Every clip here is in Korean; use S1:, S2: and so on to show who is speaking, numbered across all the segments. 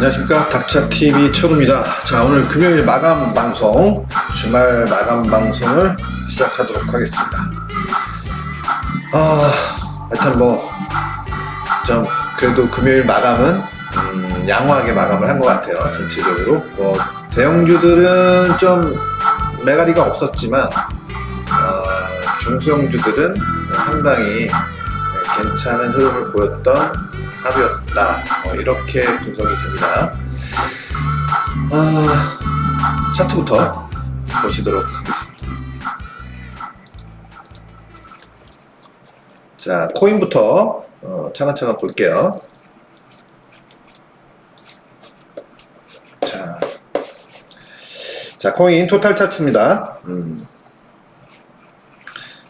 S1: 안녕하십니까, 닥차TV 철우입니다. 자, 오늘 금요일 마감 방송, 주말 마감 방송을 시작하도록 하겠습니다. 하여튼 좀 그래도 금요일 마감은 양호하게 마감을 한 것 같아요. 전체적으로 대형주들은 좀 매가리가 없었지만 중소형주들은 상당히 괜찮은 흐름을 보였던 하루였다, 이렇게 분석이 됩니다. 차트부터 보시도록 하겠습니다. 자, 코인부터 차근차근 볼게요. 자, 코인 토탈 차트입니다.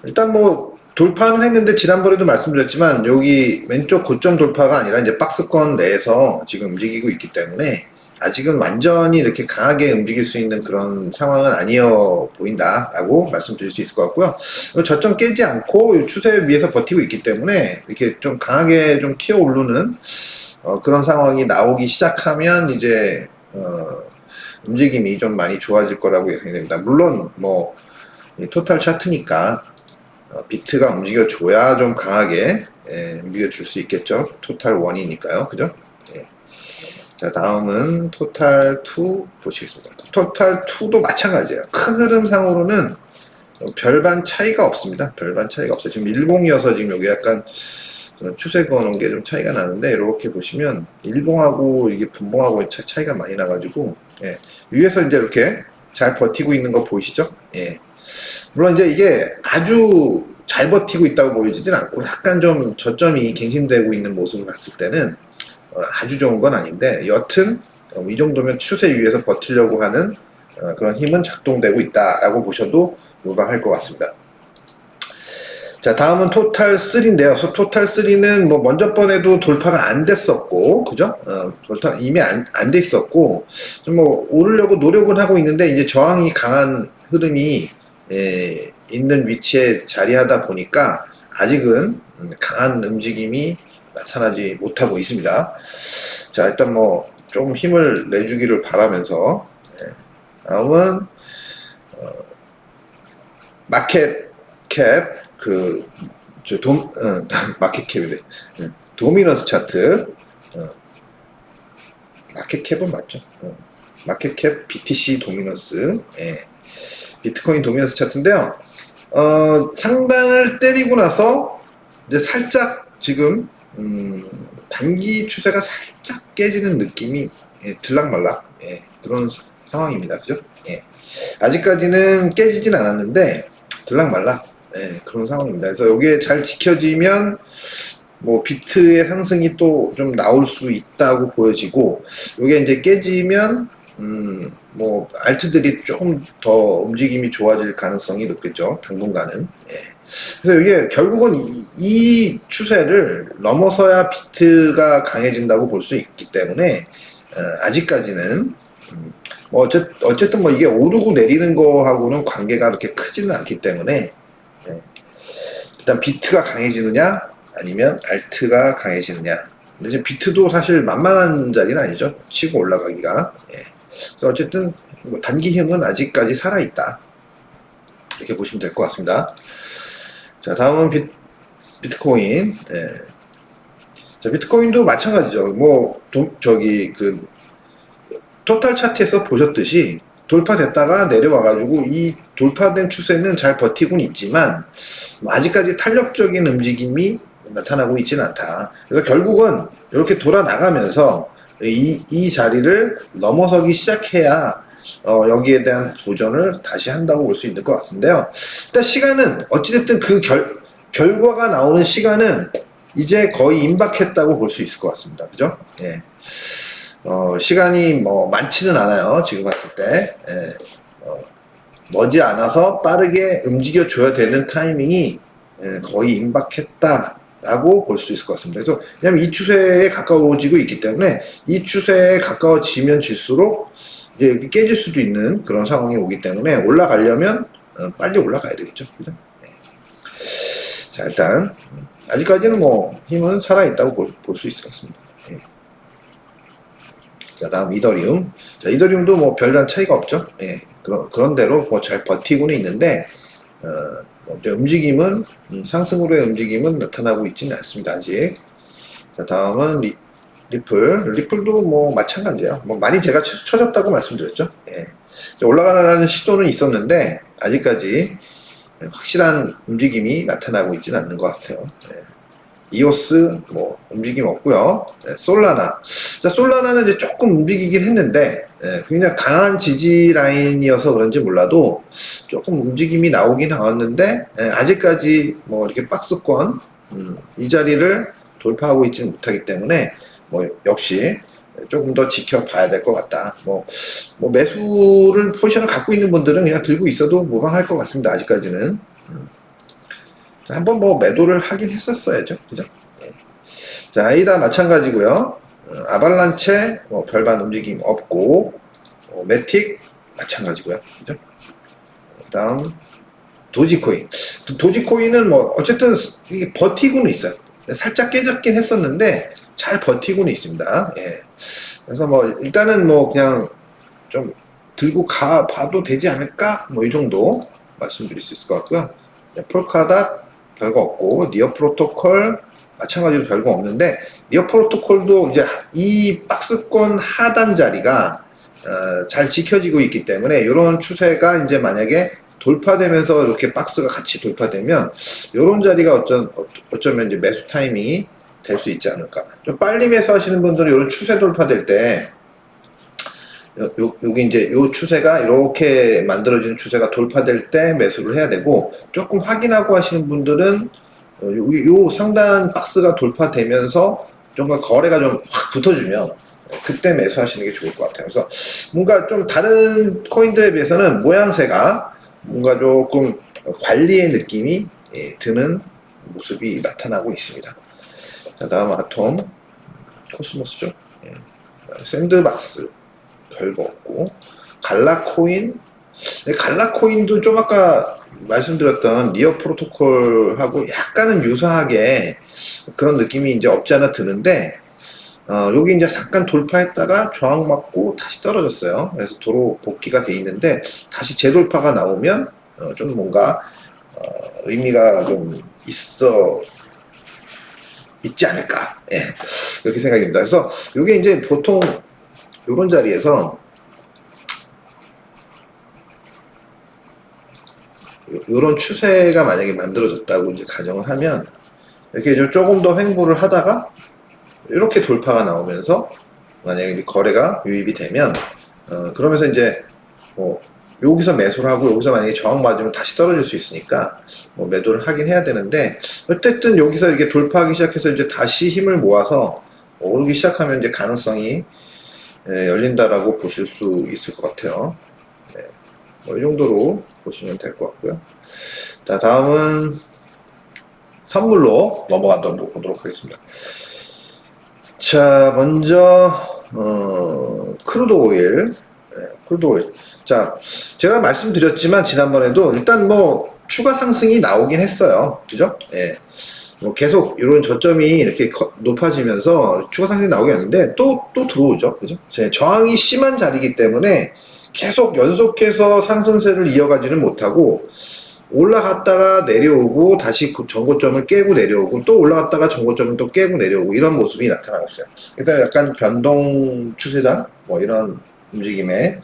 S1: 일단 돌파는 했는데, 지난번에도 말씀드렸지만 여기 왼쪽 고점 돌파가 아니라 이제 박스권 내에서 지금 움직이고 있기 때문에 아직은 완전히 이렇게 강하게 움직일 수 있는 그런 상황은 아니어 보인다라고 말씀드릴 수 있을 것 같고요. 저점 깨지 않고 추세 위에서 버티고 있기 때문에 이렇게 좀 강하게 좀 튀어 오르는 그런 상황이 나오기 시작하면 이제 움직임이 좀 많이 좋아질 거라고 예상이 됩니다. 물론 토탈 차트니까 비트가 움직여줘야 좀 강하게 움직여줄 수 있겠죠. 토탈 1이니까요. 그죠? 자, 다음은 토탈 2 보시겠습니다. 토탈 2도 마찬가지예요. 큰 흐름상으로는 별반 차이가 없습니다. 별반 차이가 없어요. 지금 일봉이어서 지금 여기 약간 추세 그어놓은 게 좀 차이가 나는데, 이렇게 보시면 일봉하고 이게 분봉하고 차이가 많이 나가지고, 위에서 이제 이렇게 잘 버티고 있는 거 보이시죠? 물론 이제 이게 아주 잘 버티고 있다고 보이지는 않고 약간 좀 저점이 갱신되고 있는 모습을 봤을 때는 아주 좋은 건 아닌데, 여튼 이 정도면 추세 위에서 버티려고 하는 그런 힘은 작동되고 있다라고 보셔도 무방할 것 같습니다. 자, 다음은 토탈 3인데요. 토탈 3는 먼저 번에도 돌파가 안 됐었고, 그죠? 돌파 이미 안 돼 있었고, 좀 오르려고 노력은 하고 있는데, 이제 저항이 강한 흐름이 있는 위치에 자리하다 보니까 아직은 강한 움직임이 나타나지 못하고 있습니다. 자, 일단 좀 힘을 내주기를 바라면서, 다음은 마켓캡 마켓캡이래. 도미넌스 차트. 마켓캡은 맞죠? 마켓캡 BTC 도미넌스. 비트코인 도미넌스 차트인데요. 상단을 때리고 나서 이제 살짝 지금 단기 추세가 살짝 깨지는 느낌이 들락말락 그런 상황입니다. 그죠? 아직까지는 깨지진 않았는데 들락말락 그런 상황입니다. 그래서 여기에 잘 지켜지면 비트의 상승이 또 좀 나올 수 있다고 보여지고, 이게 이제 깨지면 알트들이 조금 더 움직임이 좋아질 가능성이 높겠죠. 당분간은. 그래서 이게 결국은 이 추세를 넘어서야 비트가 강해진다고 볼 수 있기 때문에 아직까지는 어쨌든 이게 오르고 내리는 거하고는 관계가 그렇게 크지는 않기 때문에 일단 비트가 강해지느냐 아니면 알트가 강해지느냐. 근데 지금 비트도 사실 만만한 자리는 아니죠. 치고 올라가기가. 그래서 어쨌든 단기 힘은 아직까지 살아있다, 이렇게 보시면 될 것 같습니다. 자, 다음은 비트코인. 자, 비트코인도 마찬가지죠. 토탈 차트에서 보셨듯이 돌파됐다가 내려와가지고 이 돌파된 추세는 잘 버티고는 있지만 아직까지 탄력적인 움직임이 나타나고 있지는 않다. 그래서 결국은 이렇게 돌아 나가면서 이 자리를 넘어서기 시작해야 여기에 대한 도전을 다시 한다고 볼 수 있는 것 같은데요. 일단 시간은 어찌됐든 그 결과가 나오는 시간은 이제 거의 임박했다고 볼 수 있을 것 같습니다. 그죠? 시간이 많지는 않아요. 지금 봤을 때. 머지않아서 빠르게 움직여줘야 되는 타이밍이 거의 임박했다라고 볼 수 있을 것 같습니다. 그래서 왜냐면 이 추세에 가까워지고 있기 때문에 이 추세에 가까워지면 질수록 이제 깨질 수도 있는 그런 상황이 오기 때문에 올라가려면 빨리 올라가야 되겠죠. 그죠? 자, 일단 아직까지는 힘은 살아있다고 볼 수 있을 것 같습니다. 자, 다음 이더리움. 자, 이더리움도 뭐 별다른 차이가 없죠. 예, 그런 대로 뭐 잘 버티고는 있는데, 이제 움직임은, 상승으로의 움직임은 나타나고 있지는 않습니다, 아직. 자, 다음은 리플. 리플도 뭐 마찬가지예요. 뭐 많이 제가 쳐졌다고 말씀드렸죠. 예. 올라가는 시도는 있었는데, 아직까지 확실한 움직임이 나타나고 있지는 않는 것 같아요. 예. 이오스 뭐 움직임 없고요. 네, 솔라나. 자, 솔라나는 이제 조금 움직이긴 했는데 굉장히 강한 지지 라인이어서 그런지 몰라도 조금 움직임이 나오긴 나왔는데 아직까지 뭐 이렇게 박스권 이 자리를 돌파하고 있지는 못하기 때문에 뭐 역시 조금 더 지켜봐야 될 것 같다. 뭐 매수를 포지션을 갖고 있는 분들은 그냥 들고 있어도 무방할 것 같습니다. 아직까지는. 한번 뭐 매도를 하긴 했었어야죠. 그죠? 예. 자, 아이다 마찬가지고요. 아발란체 뭐 별반 움직임 없고, 매틱 마찬가지고요. 그죠? 다음 도지코인. 도지코인은 뭐 어쨌든 이게 버티고는 있어요. 살짝 깨졌긴 했었는데 잘 버티고는 있습니다. 예. 그래서 뭐 일단은 뭐 그냥 좀 들고 가 봐도 되지 않을까? 뭐 이 정도 말씀드릴 수 있을 것 같고요. 폴카닷 별거 없고, 니어 프로토콜 마찬가지로 별거 없는데, 니어 프로토콜도 이제 이 박스권 하단 자리가 잘 지켜지고 있기 때문에 이런 추세가 이제 만약에 돌파되면서 이렇게 박스가 같이 돌파되면 이런 자리가 어쩌면 이제 매수 타이밍이 될 수 있지 않을까. 좀 빨리 매수하시는 분들은 이런 추세 돌파될 때 여기 이제 요 추세가 이렇게 만들어지는 추세가 돌파될 때 매수를 해야 되고, 조금 확인하고 하시는 분들은 요 상단 박스가 돌파되면서 좀 거래가 좀 확 붙어주면 그때 매수하시는 게 좋을 것 같아요. 그래서 뭔가 좀 다른 코인들에 비해서는 모양새가 뭔가 조금 관리의 느낌이 드는 모습이 나타나고 있습니다. 자, 다음 아톰 코스모스죠. 샌드박스 별거 없고, 갈라코인. 갈라코인도 좀 아까 말씀드렸던 니어 프로토콜하고 약간은 유사하게 그런 느낌이 이제 없지 않아 드는데, 여기 이제 잠깐 돌파했다가 저항 맞고 다시 떨어졌어요. 그래서 도로 복귀가 돼 있는데, 다시 재돌파가 나오면 좀 뭔가 의미가 좀 있지 않을까. 예, 그렇게 생각이 듭니다. 그래서 이게 이제 보통 이런 자리에서 이런 추세가 만약에 만들어졌다고 이제 가정을 하면, 이렇게 좀 조금 더 횡보를 하다가 이렇게 돌파가 나오면서 만약에 이제 거래가 유입이 되면 그러면서 이제 뭐 여기서 매수를 하고 여기서 만약에 저항 맞으면 다시 떨어질 수 있으니까 뭐 매도를 하긴 해야 되는데, 어쨌든 여기서 이렇게 돌파하기 시작해서 이제 다시 힘을 모아서 오르기 시작하면 이제 가능성이 열린다라고 보실 수 있을 것 같아요. 네. 뭐 이 정도로 보시면 될 것 같고요. 자, 다음은 선물로 넘어가도록 보도록 하겠습니다. 자, 먼저 크루드 오일. 크루드 오일. 자, 제가 말씀드렸지만 지난번에도 일단 뭐 추가 상승이 나오긴 했어요. 그죠? 예. 뭐 계속 이런 저점이 이렇게 높아지면서 추가 상승이 나오긴 했는데 또 들어오죠. 그죠? 제 저항이 심한 자리이기 때문에 계속 연속해서 상승세를 이어가지는 못하고, 올라갔다가 내려오고 다시 그 전고점을 깨고 내려오고 또 올라갔다가 전고점을 또 깨고 내려오고 이런 모습이 나타나고 있어요. 일단 약간 변동 추세장 뭐 이런 움직임에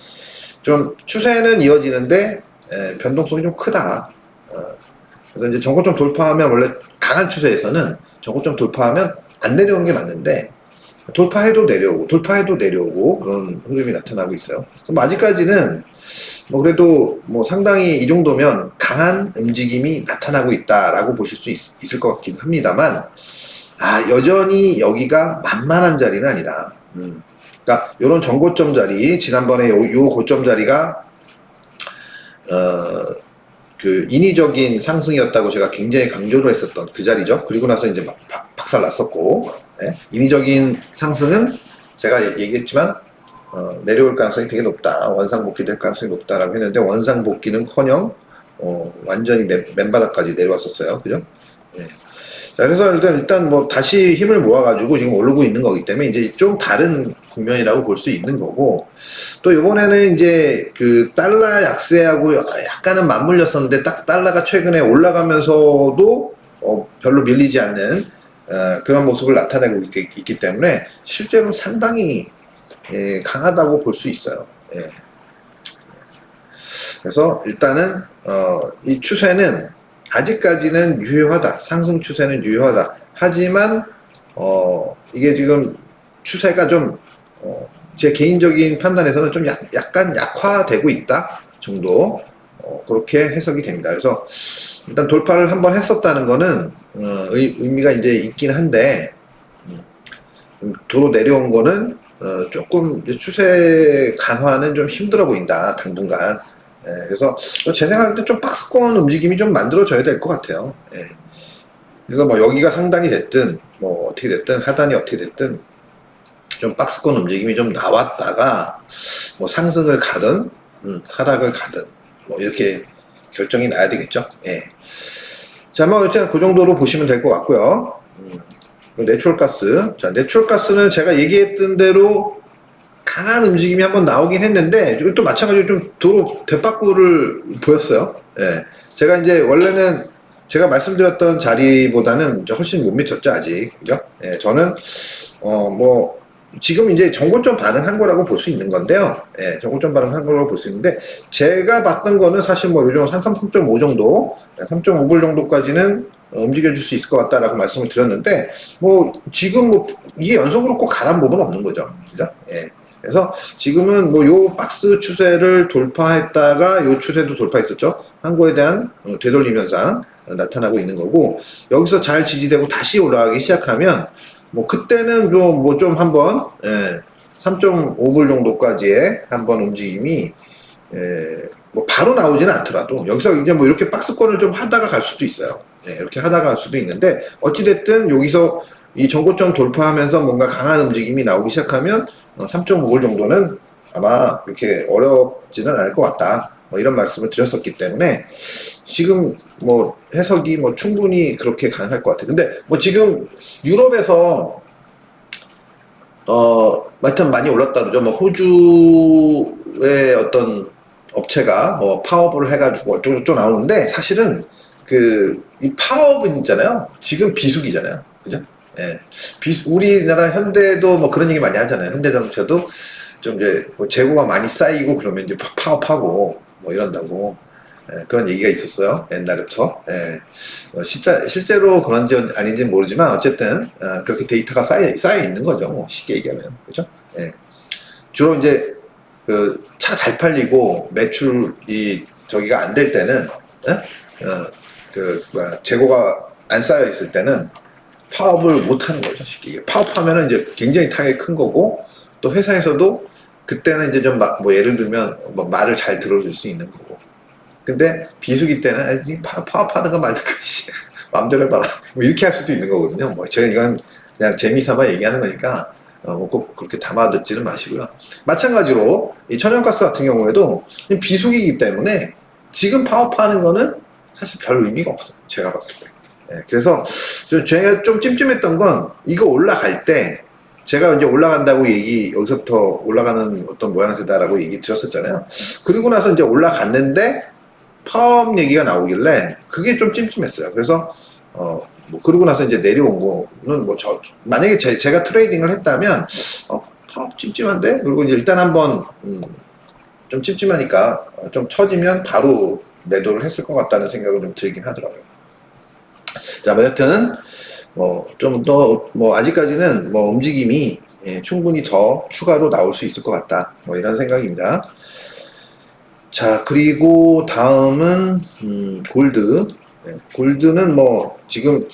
S1: 좀 추세는 이어지는데 변동성이 좀 크다. 그래서 이제 전고점 돌파하면, 원래 강한 추세에서는 전고점 돌파하면 안 내려오는 게 맞는데 돌파해도 내려오고 돌파해도 내려오고 그런 흐름이 나타나고 있어요. 그럼 아직까지는 뭐 그래도 뭐 상당히 이 정도면 강한 움직임이 나타나고 있다라고 보실 수 있을 것 같긴 합니다만, 여전히 여기가 만만한 자리는 아니다. 그러니까 요런 전고점 자리, 지난번에 요 고점 자리가 그 인위적인 상승이었다고 제가 굉장히 강조를 했었던 그 자리죠. 그리고 나서 이제 박살 났었고, 네. 인위적인 상승은 제가 얘기했지만 내려올 가능성이 되게 높다. 원상복귀 될 가능성이 높다라고 했는데, 원상복귀는커녕 완전히 맨바닥까지 내려왔었어요. 그죠? 네. 자, 그래서 일단 뭐 다시 힘을 모아가지고 지금 오르고 있는 거기 때문에 이제 좀 다른 국면이라고 볼 수 있는 거고, 또 이번에는 이제 그 달러 약세하고 약간은 맞물렸었는데 딱 달러가 최근에 올라가면서도 별로 밀리지 않는 그런 모습을 나타내고 있기 때문에 실제로 상당히 강하다고 볼 수 있어요. 예. 그래서 일단은 이 추세는 아직까지는 유효하다. 상승 추세는 유효하다. 하지만 이게 지금 추세가 좀 제 개인적인 판단에서는 좀 약간 약화되고 있다 정도 그렇게 해석이 됩니다. 그래서 일단 돌파를 한번 했었다는 거는 의미가 이제 있긴 한데 도로 내려온 거는 조금 이제 추세 강화는 좀 힘들어 보인다 당분간. 그래서 제 생각할 때 좀 박스권 움직임이 좀 만들어져야 될 것 같아요. 그래서 뭐 여기가 상단이 됐든 뭐 어떻게 됐든 하단이 어떻게 됐든 좀 박스권 움직임이 좀 나왔다가 뭐 상승을 가든 하락을 가든 뭐 이렇게 결정이 나야 되겠죠. 자, 뭐 일단 그 정도로 보시면 될 것 같고요. 내추럴가스. 자, 내추럴가스는 제가 얘기했던 대로 강한 움직임이 한번 나오긴 했는데 또 마찬가지로 좀 도로 대빠꾸를 보였어요. 제가 이제 원래는 제가 말씀드렸던 자리보다는 이제 훨씬 못 미쳤죠 아직. 그죠? 저는 뭐 지금 이제 정고점 반응한 거라고 볼 수 있는 건데요. 정고점 반응한 거라고 볼 수 있는데 제가 봤던 거는 사실 뭐 요즘 한 3.5 정도, 3.5불 정도까지는 움직여줄 수 있을 것 같다라고 말씀을 드렸는데 뭐 지금 뭐 이게 연속으로 꼭 가란 법은 없는 거죠. 그죠? 그래서 지금은 뭐 요 박스 추세를 돌파했다가 요 추세도 돌파했었죠. 한 거에 대한 되돌림 현상 나타나고 있는 거고, 여기서 잘 지지되고 다시 올라가기 시작하면 뭐 그때는 좀 한번 3.5불 정도까지의 한번 움직임이 뭐 바로 나오지는 않더라도 여기서 이제 뭐 이렇게 박스권을 좀 하다가 갈 수도 있어요. 이렇게 하다가 갈 수도 있는데 어찌됐든 여기서 이 정고점 돌파하면서 뭔가 강한 움직임이 나오기 시작하면 3.5불 정도는 아마 그렇게 어렵지는 않을 것 같다. 뭐 이런 말씀을 드렸었기 때문에 지금 뭐 해석이 뭐 충분히 그렇게 가능할 것 같아요. 근데 뭐 지금 유럽에서 하여튼 많이 올랐다 그러죠. 뭐 호주의 어떤 업체가 뭐 파업을 해가지고 어쩌고저쩌고 나오는데 사실은 이 파업은 있잖아요. 지금 비수기잖아요. 그죠? 우리나라 현대도 뭐 그런 얘기 많이 하잖아요. 현대자동차도 좀 이제 뭐 재고가 많이 쌓이고 그러면 이제 파업하고 뭐 이런다고 그런 얘기가 있었어요. 옛날부터. 실제로 그런지 아닌지는 모르지만 어쨌든 그렇게 데이터가 쌓여 있는 거죠. 뭐 쉽게 얘기하면. 그죠? 주로 이제 그 차 잘 팔리고 매출이 저기가 안 될 때는 재고가 안 쌓여 있을 때는 파업을 못 하는 거죠. 쉽게. 파업하면은 이제 굉장히 타격이 큰 거고, 또 회사에서도 그때는 이제 좀 뭐 예를 들면 뭐 말을 잘 들어줄 수 있는 거고. 근데 비수기 때는 파업하든가 말든가 마음대로 해봐라. 뭐 이렇게 할 수도 있는 거거든요. 뭐 제가 이건 그냥 재미삼아 얘기하는 거니까 뭐 꼭 그렇게 담아듣지는 마시고요. 마찬가지로 이 천연가스 같은 경우에도 비수기이기 때문에 지금 파업하는 거는 사실 별 의미가 없어요. 제가 봤을 때. 그래서 제가 좀 찜찜했던 건 이거 올라갈 때 제가 이제 올라간다고 여기서부터 올라가는 어떤 모양새다라고 얘기 드렸었잖아요. 그리고 나서 이제 올라갔는데 파업 얘기가 나오길래 그게 좀 찜찜했어요. 그래서 뭐 그러고 나서 이제 내려온 거는 뭐 만약에 제가 트레이딩을 했다면 파업 찜찜한데, 그리고 이제 일단 한번 좀 찜찜하니까 좀 처지면 바로 매도를 했을 것 같다는 생각을 좀 들긴 하더라고요. 자, 뭐 여튼 뭐 좀 더 뭐 아직까지는 뭐 움직임이 충분히 더 추가로 나올 수 있을 것 같다. 뭐 이런 생각입니다. 자, 그리고 다음은 골드. 골드는 뭐 지금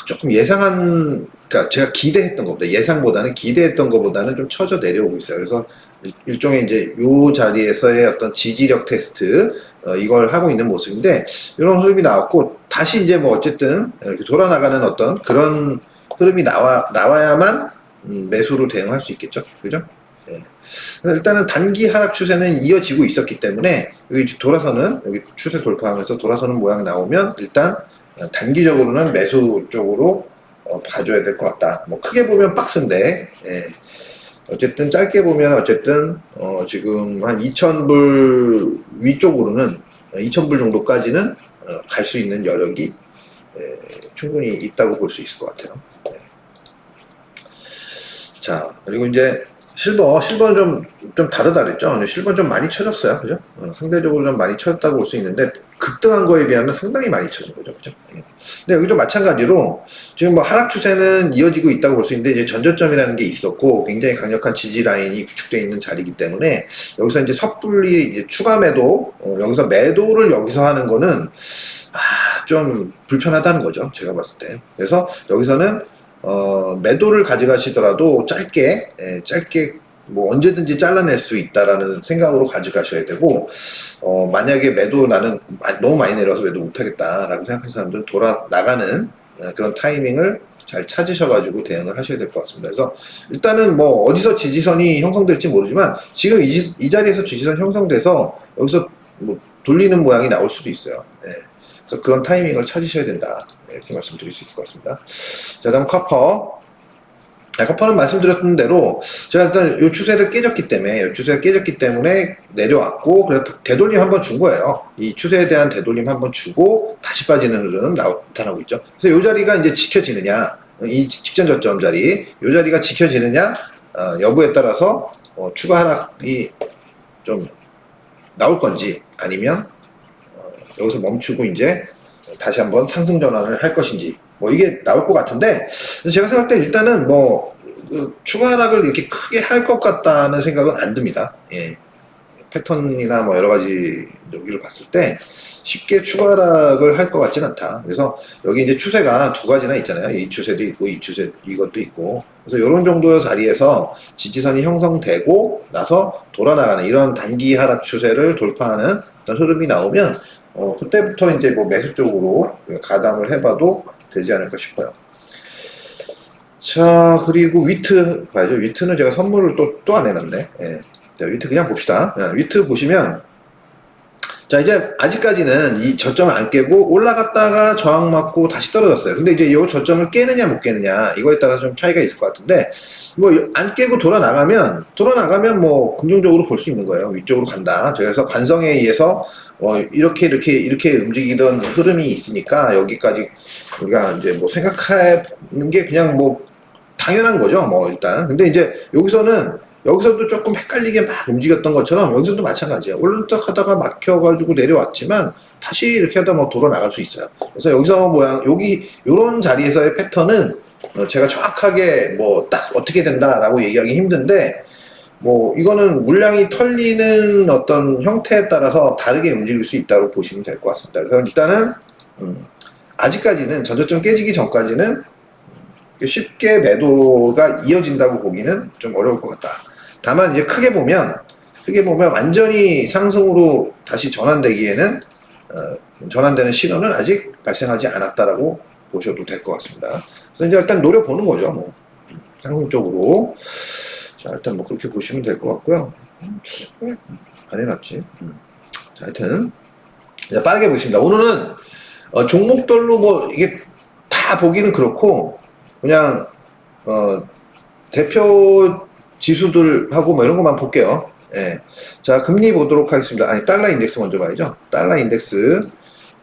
S1: 조금 그러니까 제가 기대했던 것보다, 예상보다는 기대했던 것보다는 좀 처져 내려오고 있어요. 그래서 일종의 이제 요 자리에서의 어떤 지지력 테스트 이걸 하고 있는 모습인데, 이런 흐름이 나왔고 다시 이제 뭐 어쨌든 이렇게 돌아나가는 어떤 그런 흐름이 나와야만 매수로 대응할 수 있겠죠. 그죠? 일단은 단기 하락 추세는 이어지고 있었기 때문에 여기 돌아서는, 여기 추세 돌파하면서 돌아서는 모양 나오면 일단 단기적으로는 매수 쪽으로 봐줘야 될 것 같다. 뭐 크게 보면 박스인데, 예. 어쨌든 짧게 보면 어쨌든 지금 한 2,000불 위쪽으로는 2,000불 정도까지는 갈 수 있는 여력이 충분히 있다고 볼 수 있을 것 같아요. 네. 자, 그리고 이제 실버는 좀 다르다 그랬죠. 실버는 좀 많이 쳐졌어요. 그죠? 상대적으로 좀 많이 쳐졌다고 볼 수 있는데, 급등한 거에 비하면 상당히 많이 쳐진 거죠. 그죠? 근데 여기도 마찬가지로, 지금 뭐 하락 추세는 이어지고 있다고 볼 수 있는데, 이제 전저점이라는 게 있었고, 굉장히 강력한 지지 라인이 구축되어 있는 자리이기 때문에, 여기서 이제 섣불리 이제 추가 매도, 여기서 매도를 여기서 하는 거는, 좀 불편하다는 거죠. 제가 봤을 때. 그래서 여기서는 매도를 가져가시더라도 짧게 뭐 언제든지 잘라낼 수 있다라는 생각으로 가져가셔야 되고, 만약에 매도 나는 너무 많이 내려서 매도 못하겠다라고 생각하는 사람들은 돌아 나가는 그런 타이밍을 잘 찾으셔가지고 대응을 하셔야 될 것 같습니다. 그래서 일단은 뭐 어디서 지지선이 형성될지 모르지만 지금 이 자리에서 지지선 형성돼서 여기서 뭐 돌리는 모양이 나올 수도 있어요. 네. 그래서 그런 타이밍을 찾으셔야 된다. 이렇게 말씀드릴 수 있을 것 같습니다. 자, 다음 커퍼. 커퍼는 말씀드렸던 대로 제가 일단 이 추세를 깨졌기 때문에 내려왔고, 그래서 되돌림 한번 준 거예요. 이 추세에 대한 되돌림 한번 주고 다시 빠지는 흐름 나타나고 있죠. 그래서 이 자리가 이제 지켜지느냐, 이 직전 저점 자리, 이 자리가 지켜지느냐 여부에 따라서 추가 하락이 좀 나올 건지, 아니면 여기서 멈추고 이제 다시 한번 상승 전환을 할 것인지, 뭐 이게 나올 것 같은데, 제가 생각할 때 일단은 뭐 추가 하락을 이렇게 크게 할 것 같다는 생각은 안 듭니다. 예. 패턴이나 뭐 여러 가지 여기를 봤을 때 쉽게 추가 하락을 할 것 같지는 않다. 그래서 여기 이제 추세가 두 가지나 있잖아요. 이 추세도 있고 이 추세 이것도 있고. 그래서 이런 정도의 자리에서 지지선이 형성되고 나서 돌아나가는 이런 단기 하락 추세를 돌파하는 어떤 흐름이 나오면 그때부터 이제 뭐 매수 쪽으로 가담을 해봐도 되지 않을까 싶어요. 자, 그리고 위트 봐야죠. 위트는 제가 선물을 또 안 해놨네. 예. 자, 위트 그냥 봅시다. 위트 보시면, 자, 이제 아직까지는 이 저점을 안 깨고 올라갔다가 저항 맞고 다시 떨어졌어요. 근데 이제 이 저점을 깨느냐 못 깨느냐 이거에 따라서 좀 차이가 있을 것 같은데, 뭐 안 깨고 돌아나가면 뭐 긍정적으로 볼 수 있는 거예요. 위쪽으로 간다. 그래서 관성에 의해서 이렇게 움직이던 흐름이 있으니까 여기까지 우리가 이제 뭐 생각하는 게 그냥 뭐 당연한 거죠. 뭐 일단. 근데 이제 여기서도 조금 헷갈리게 막 움직였던 것처럼 여기서도 마찬가지예요. 올라tak 하다가 막혀가지고 내려왔지만 다시 이렇게 하다 뭐 돌아 나갈 수 있어요. 그래서 여기서 여기 요런 자리에서의 패턴은 제가 정확하게 뭐 딱 어떻게 된다라고 얘기하기 힘든데, 뭐 이거는 물량이 털리는 어떤 형태에 따라서 다르게 움직일 수 있다고 보시면 될 것 같습니다. 그래서 일단은 아직까지는 전저점 깨지기 전까지는 쉽게 매도가 이어진다고 보기는 좀 어려울 것 같다. 다만 이제 크게 보면 완전히 상승으로 다시 전환되기에는 전환되는 신호는 아직 발생하지 않았다라고 보셔도 될 것 같습니다. 그래서 이제 일단 노려보는 거죠. 뭐 상승 쪽으로. 자, 일단 뭐 그렇게 보시면 될 것 같고요. 안 해놨지. 자, 하여튼 이제 빠르게 보겠습니다. 오늘은 종목별로 뭐 이게 다 보기는 그렇고 그냥 대표 지수들하고 뭐 이런 것만 볼게요. 예. 자, 금리 보도록 하겠습니다. 아니, 달러 인덱스 먼저 봐야죠. 달러 인덱스.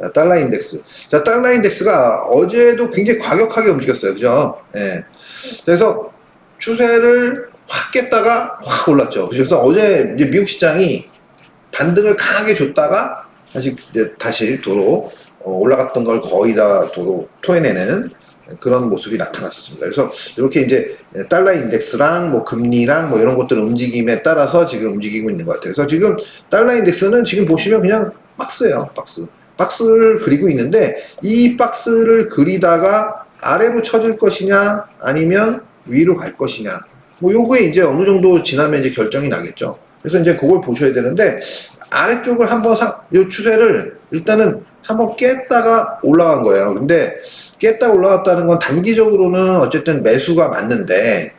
S1: 자, 달러 인덱스. 자, 달러 인덱스가 어제도 굉장히 과격하게 움직였어요. 그죠? 예. 그래서 추세를 확 깼다가 확 올랐죠. 그래서 어제 이제 미국 시장이 반등을 강하게 줬다가 다시 도로 올라갔던 걸 거의 다 도로 토해내는 그런 모습이 나타났었습니다. 그래서 이렇게 이제 달러 인덱스랑 뭐 금리랑 뭐 이런 것들 움직임에 따라서 지금 움직이고 있는 것 같아요. 그래서 지금 달러 인덱스는 지금 보시면 그냥 박스예요. 박스를 그리고 있는데, 이 박스를 그리다가 아래로 쳐질 것이냐 아니면 위로 갈 것이냐, 뭐 요거에 이제 어느 정도 지나면 이제 결정이 나겠죠. 그래서 이제 그걸 보셔야 되는데, 아래쪽을 한번 이 추세를 일단은 한번 깼다가 올라간 거예요. 근데 깼다 올라갔다는 건 단기적으로는 어쨌든 매수가 맞는데,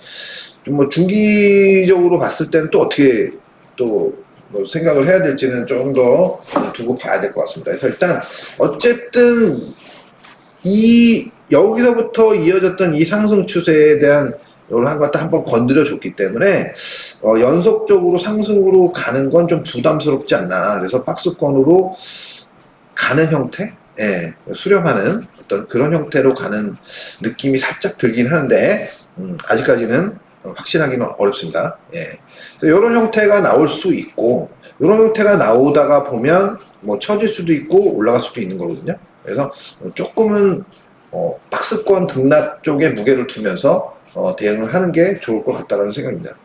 S1: 좀 뭐 중기적으로 봤을 때는 또 어떻게 또 뭐 생각을 해야 될지는 좀 더 두고 봐야 될 것 같습니다. 그래서 일단 어쨌든 여기서부터 이어졌던 이 상승 추세에 대한 이걸 한번 건드려 줬기 때문에 연속적으로 상승으로 가는 건 좀 부담스럽지 않나. 그래서 박스권으로 가는 형태, 예, 수렴하는 어떤 그런 형태로 가는 느낌이 살짝 들긴 하는데 아직까지는 확신하기는 어렵습니다. 예. 이런 형태가 나올 수 있고 이런 형태가 나오다가 보면 뭐 처질 수도 있고 올라갈 수도 있는 거거든요. 그래서 조금은 박스권 등락 쪽에 무게를 두면서 대응을 하는 게 좋을 것 같다라는 생각입니다.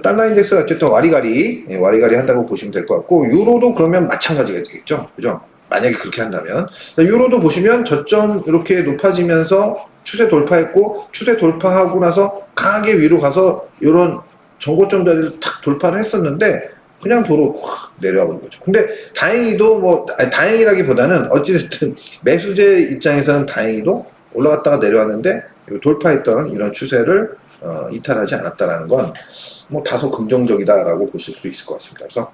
S1: 달러 인덱스는 어쨌든 와리가리 한다고 보시면 될 것 같고, 유로도 그러면 마찬가지가 되겠죠. 그죠? 만약에 그렇게 한다면. 유로도 보시면 저점 이렇게 높아지면서 추세 돌파했고, 추세 돌파하고 나서 강하게 위로 가서 이런 전고점 자리를 탁 돌파를 했었는데, 그냥 도로 확 내려와 버린 거죠. 근데 다행히도 다행이라기보다는 어찌됐든 매수제 입장에서는 다행히도 올라갔다가 내려왔는데 돌파했던 이런 추세를 이탈하지 않았다라는 건 뭐 다소 긍정적이다라고 보실 수 있을 것 같습니다. 그래서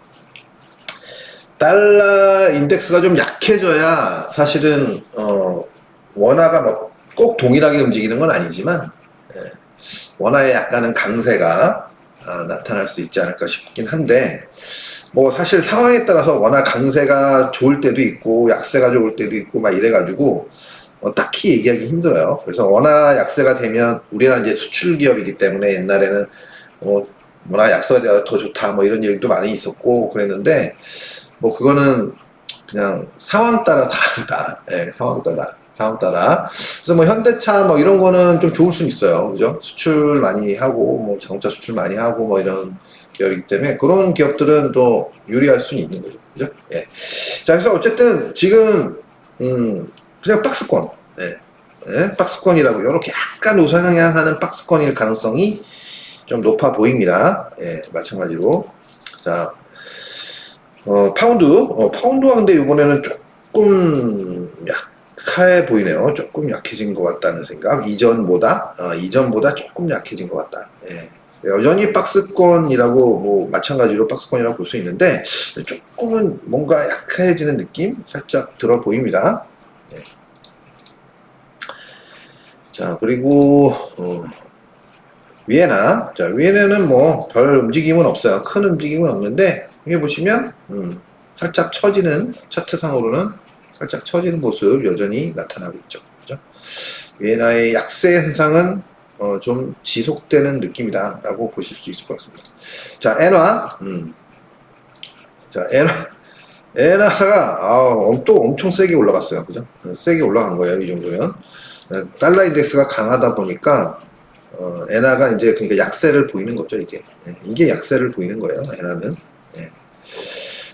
S1: 달러 인덱스가 좀 약해져야 사실은 원화가 뭐 꼭 동일하게 움직이는 건 아니지만 원화의 약간은 강세가 나타날 수 있지 않을까 싶긴 한데, 뭐 사실 상황에 따라서 원화 강세가 좋을 때도 있고 약세가 좋을 때도 있고 막 이래가지고 딱히 얘기하기 힘들어요. 그래서 원화 약세가 되면, 우리나라 이제 수출 기업이기 때문에 옛날에는 원화 약세가 더 좋다 뭐 이런 얘기도 많이 있었고 그랬는데, 뭐 그거는 그냥 상황 따라 다르다. 예, 상황 따라. 그래서 뭐 현대차 뭐 이런 거는 좀 좋을 수는 있어요. 그죠? 수출 많이 하고 뭐 자동차 수출 많이 하고 뭐 이런 기업이기 때문에 그런 기업들은 또 유리할 수는 있는 거죠. 그죠? 예. 자, 그래서 어쨌든 지금 그냥 박스권. 예. 예, 박스권이라고 이렇게 약간 우상향하는 박스권일 가능성이 좀 높아 보입니다. 예, 마찬가지로. 자, 파운드가 근데 이번에는 조금 약해 보이네요. 조금 약해진 것 같다는 생각. 이전보다 조금 약해진 것 같다. 예. 여전히 박스권이라고, 뭐, 마찬가지로 박스권이라고 볼 수 있는데, 조금은 뭔가 약해지는 느낌? 살짝 들어 보입니다. 예. 자, 그리고, 위에나는 뭐, 별 움직임은 없어요. 큰 움직임은 없는데, 여기 보시면, 살짝 차트상으로는 살짝 처지는 모습 여전히 나타나고 있죠. 그죠? 위에나의 약세 현상은 좀 지속되는 느낌이다 라고 보실 수 있을 것 같습니다. 자, 엔화. 자, 엔화가 또 엄청 세게 올라갔어요. 그죠? 세게 올라간 거예요. 이 정도면. 달러 인덱스가 강하다 보니까 엔화가 이제 그러니까 약세를 보이는 거죠. 이게 약세를 보이는 거예요. 엔화는. 예.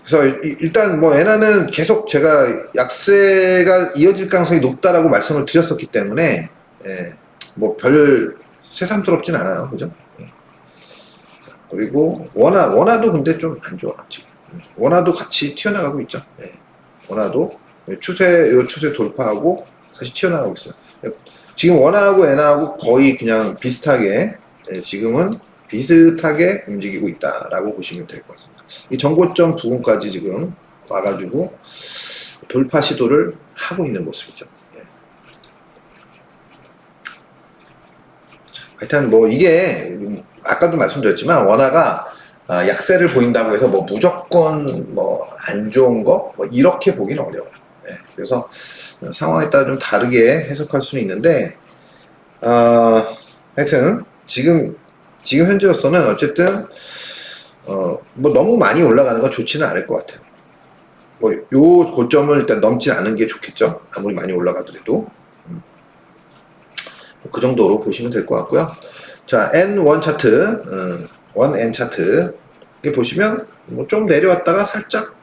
S1: 그래서 일단 뭐 엔화는 계속 제가 약세가 이어질 가능성이 높다라고 말씀을 드렸었기 때문에 뭐 별 새삼스럽진 않아요. 그죠? 그리고 원화도 근데 좀 안 좋아 지금. 원화도 같이 튀어나가고 있죠. 원화도 추세 돌파하고 다시 튀어나가고 있어요. 지금 원화하고 엔화하고 거의 그냥 비슷하게 지금은 비슷하게 움직이고 있다라고 보시면 될 것 같습니다. 이 전고점 부분까지 지금 와가지고 돌파 시도를 하고 있는 모습이죠. 하여튼 뭐 이게 아까도 말씀드렸지만 원화가 약세를 보인다고 해서 뭐 무조건 뭐 안 좋은 거 뭐 이렇게 보기는 어려워요. 그래서 상황에 따라 좀 다르게 해석할 수는 있는데 하여튼 지금 현재로서는 어쨌든 뭐 너무 많이 올라가는 건 좋지는 않을 것 같아요. 뭐 요 고점을 일단 넘지 않은 게 좋겠죠. 아무리 많이 올라가더라도 그 정도로 보시면 될 것 같고요. 자, N1 차트, 1N 차트 이게 보시면 뭐 좀 내려왔다가 살짝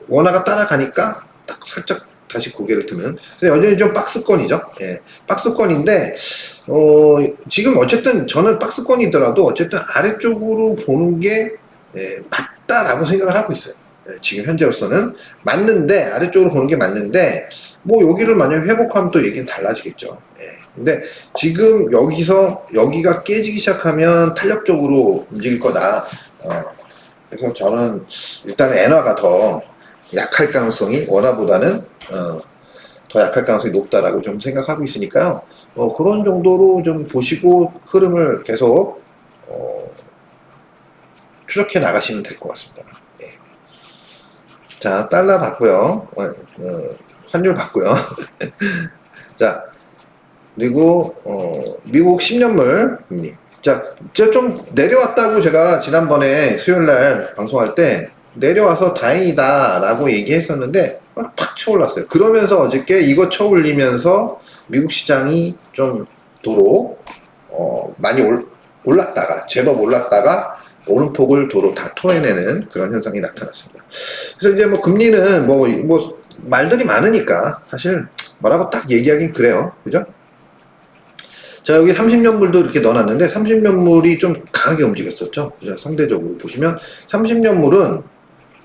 S1: 원화가 따라가니까 딱 살짝 다시 고개를 드는, 여전히 좀 박스권이죠. 박스권인데 지금 어쨌든 저는 박스권이더라도 어쨌든 아래쪽으로 보는 게 맞다라고 생각을 하고 있어요. 지금 현재로서는 맞는데, 아래쪽으로 보는 게 맞는데, 뭐 여기를 만약에 회복하면 또 얘기는 달라지겠죠. 근데 지금 여기가 깨지기 시작하면 탄력적으로 움직일 거다. 그래서 저는 일단 엔화가 더 약할 가능성이 원화보다는 더 약할 가능성이 높다라고 좀 생각하고 있으니까요. 그런 정도로 좀 보시고 흐름을 계속 추적해 나가시면 될 것 같습니다. 예. 자, 달러 봤고요. 환율 봤고요. 자, 그리고 미국 10년물 금리. 자, 좀 내려왔다고 제가 지난번에 수요일날 방송할 때 내려와서 다행이다라고 얘기했었는데 팍 쳐올랐어요. 그러면서 어저께 이거 쳐올리면서 미국 시장이 좀 도로 많이 올랐다가 제법 올랐다가 오름폭을 도로 다 토해내는 그런 현상이 나타났습니다. 그래서 이제 뭐 금리는 뭐 말들이 많으니까 사실 뭐라고 딱 얘기하긴 그래요. 그죠? 자, 여기 30년물도 이렇게 넣어놨는데 30년물이 좀 강하게 움직였었죠. 그죠? 상대적으로 보시면 30년물은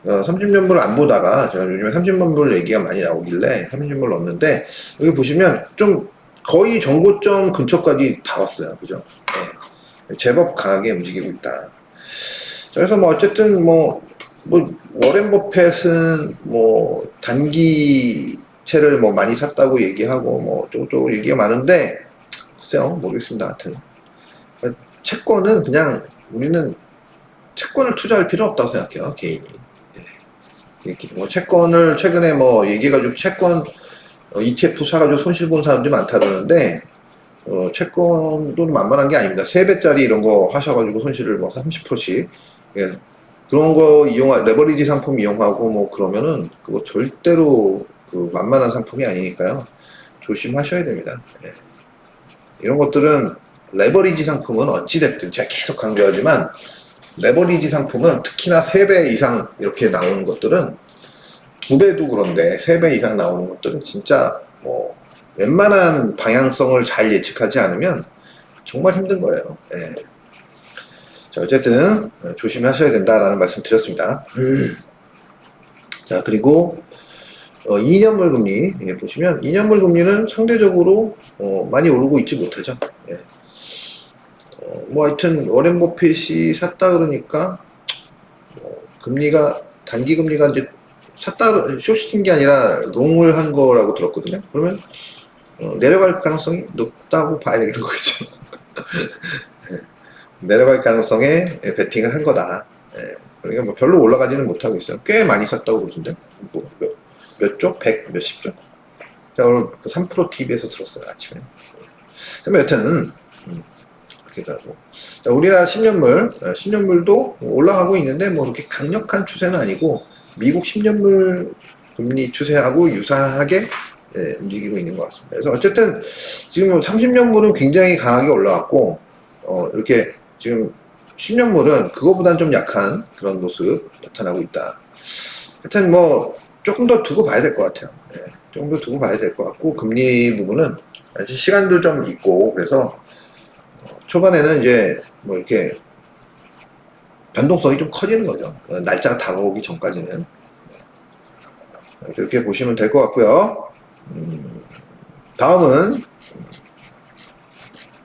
S1: 30년물을 안 보다가 제가 요즘에 30년물 얘기가 많이 나오길래 30년물 넣었는데 여기 보시면 좀 거의 정고점 근처까지 다 왔어요. 그죠? 네. 제법 강하게 움직이고 있다. 자, 그래서 뭐 어쨌든 워렌 버펫은 뭐 단기채를 뭐 많이 샀다고 얘기하고 뭐 쪼쪼 얘기가 많은데 글쎄요, 모르겠습니다. 하여튼 채권은 그냥 우리는 채권을 투자할 필요 없다고 생각해요, 개인이. 뭐 채권을 최근에 뭐 얘기해가지고 채권 ETF 사가지고 손실 본 사람들이 많다 그러는데 채권도 만만한 게 아닙니다. 3배짜리 이런 거 하셔가지고 손실을 뭐 30%씩 예. 그런 거 레버리지 상품 이용하고 뭐 그러면은 그거 절대로 그 만만한 상품이 아니니까요. 조심하셔야 됩니다. 예. 이런 것들은 레버리지 상품은 어찌됐든 제가 계속 강조하지만 레버리지 상품은 특히나 3배 이상 이렇게 나오는 것들은 2배도 그런데 3배 이상 나오는 것들은 진짜 뭐 웬만한 방향성을 잘 예측하지 않으면 정말 힘든 거예요. 예. 자, 어쨌든 조심하셔야 된다라는 말씀 드렸습니다. 자, 그리고 2년물 금리 보시면 2년물 금리는 상대적으로 많이 오르고 있지 못하죠. 예. 뭐 하여튼 워렌 버핏이 샀다 그러니까 금리가 단기 금리가 이제 샀다 숏인 게 아니라 롱을 한 거라고 들었거든요. 그러면 내려갈 가능성이 높다고 봐야 되는 거겠죠. 내려갈 가능성에 베팅을 한 거다. 예. 그러니까 뭐 별로 올라가지는 못하고 있어요. 꽤 많이 샀다고 그러던데. 뭐 몇 조? 100 몇십 조? 제가 오늘 3프로 TV에서 들었어요, 아침에. 그러면 여튼 이렇게 하고. 자, 우리나라 10년물도 올라가고 있는데 뭐 그렇게 강력한 추세는 아니고 미국 10년물 금리 추세하고 유사하게 움직이고 있는 것 같습니다. 그래서 어쨌든 지금 30년물은 굉장히 강하게 올라왔고 이렇게 지금 10년물은 그거보다는 좀 약한 그런 모습 나타나고 있다. 하여튼 뭐 조금 더 두고 봐야 될 것 같아요. 네, 조금 더 두고 봐야 될 것 같고 금리 부분은 아직 시간도 좀 있고 그래서 초반에는 이제 뭐 이렇게 변동성이 좀 커지는 거죠. 날짜가 다가오기 전까지는 이렇게 보시면 될 것 같고요. 다음은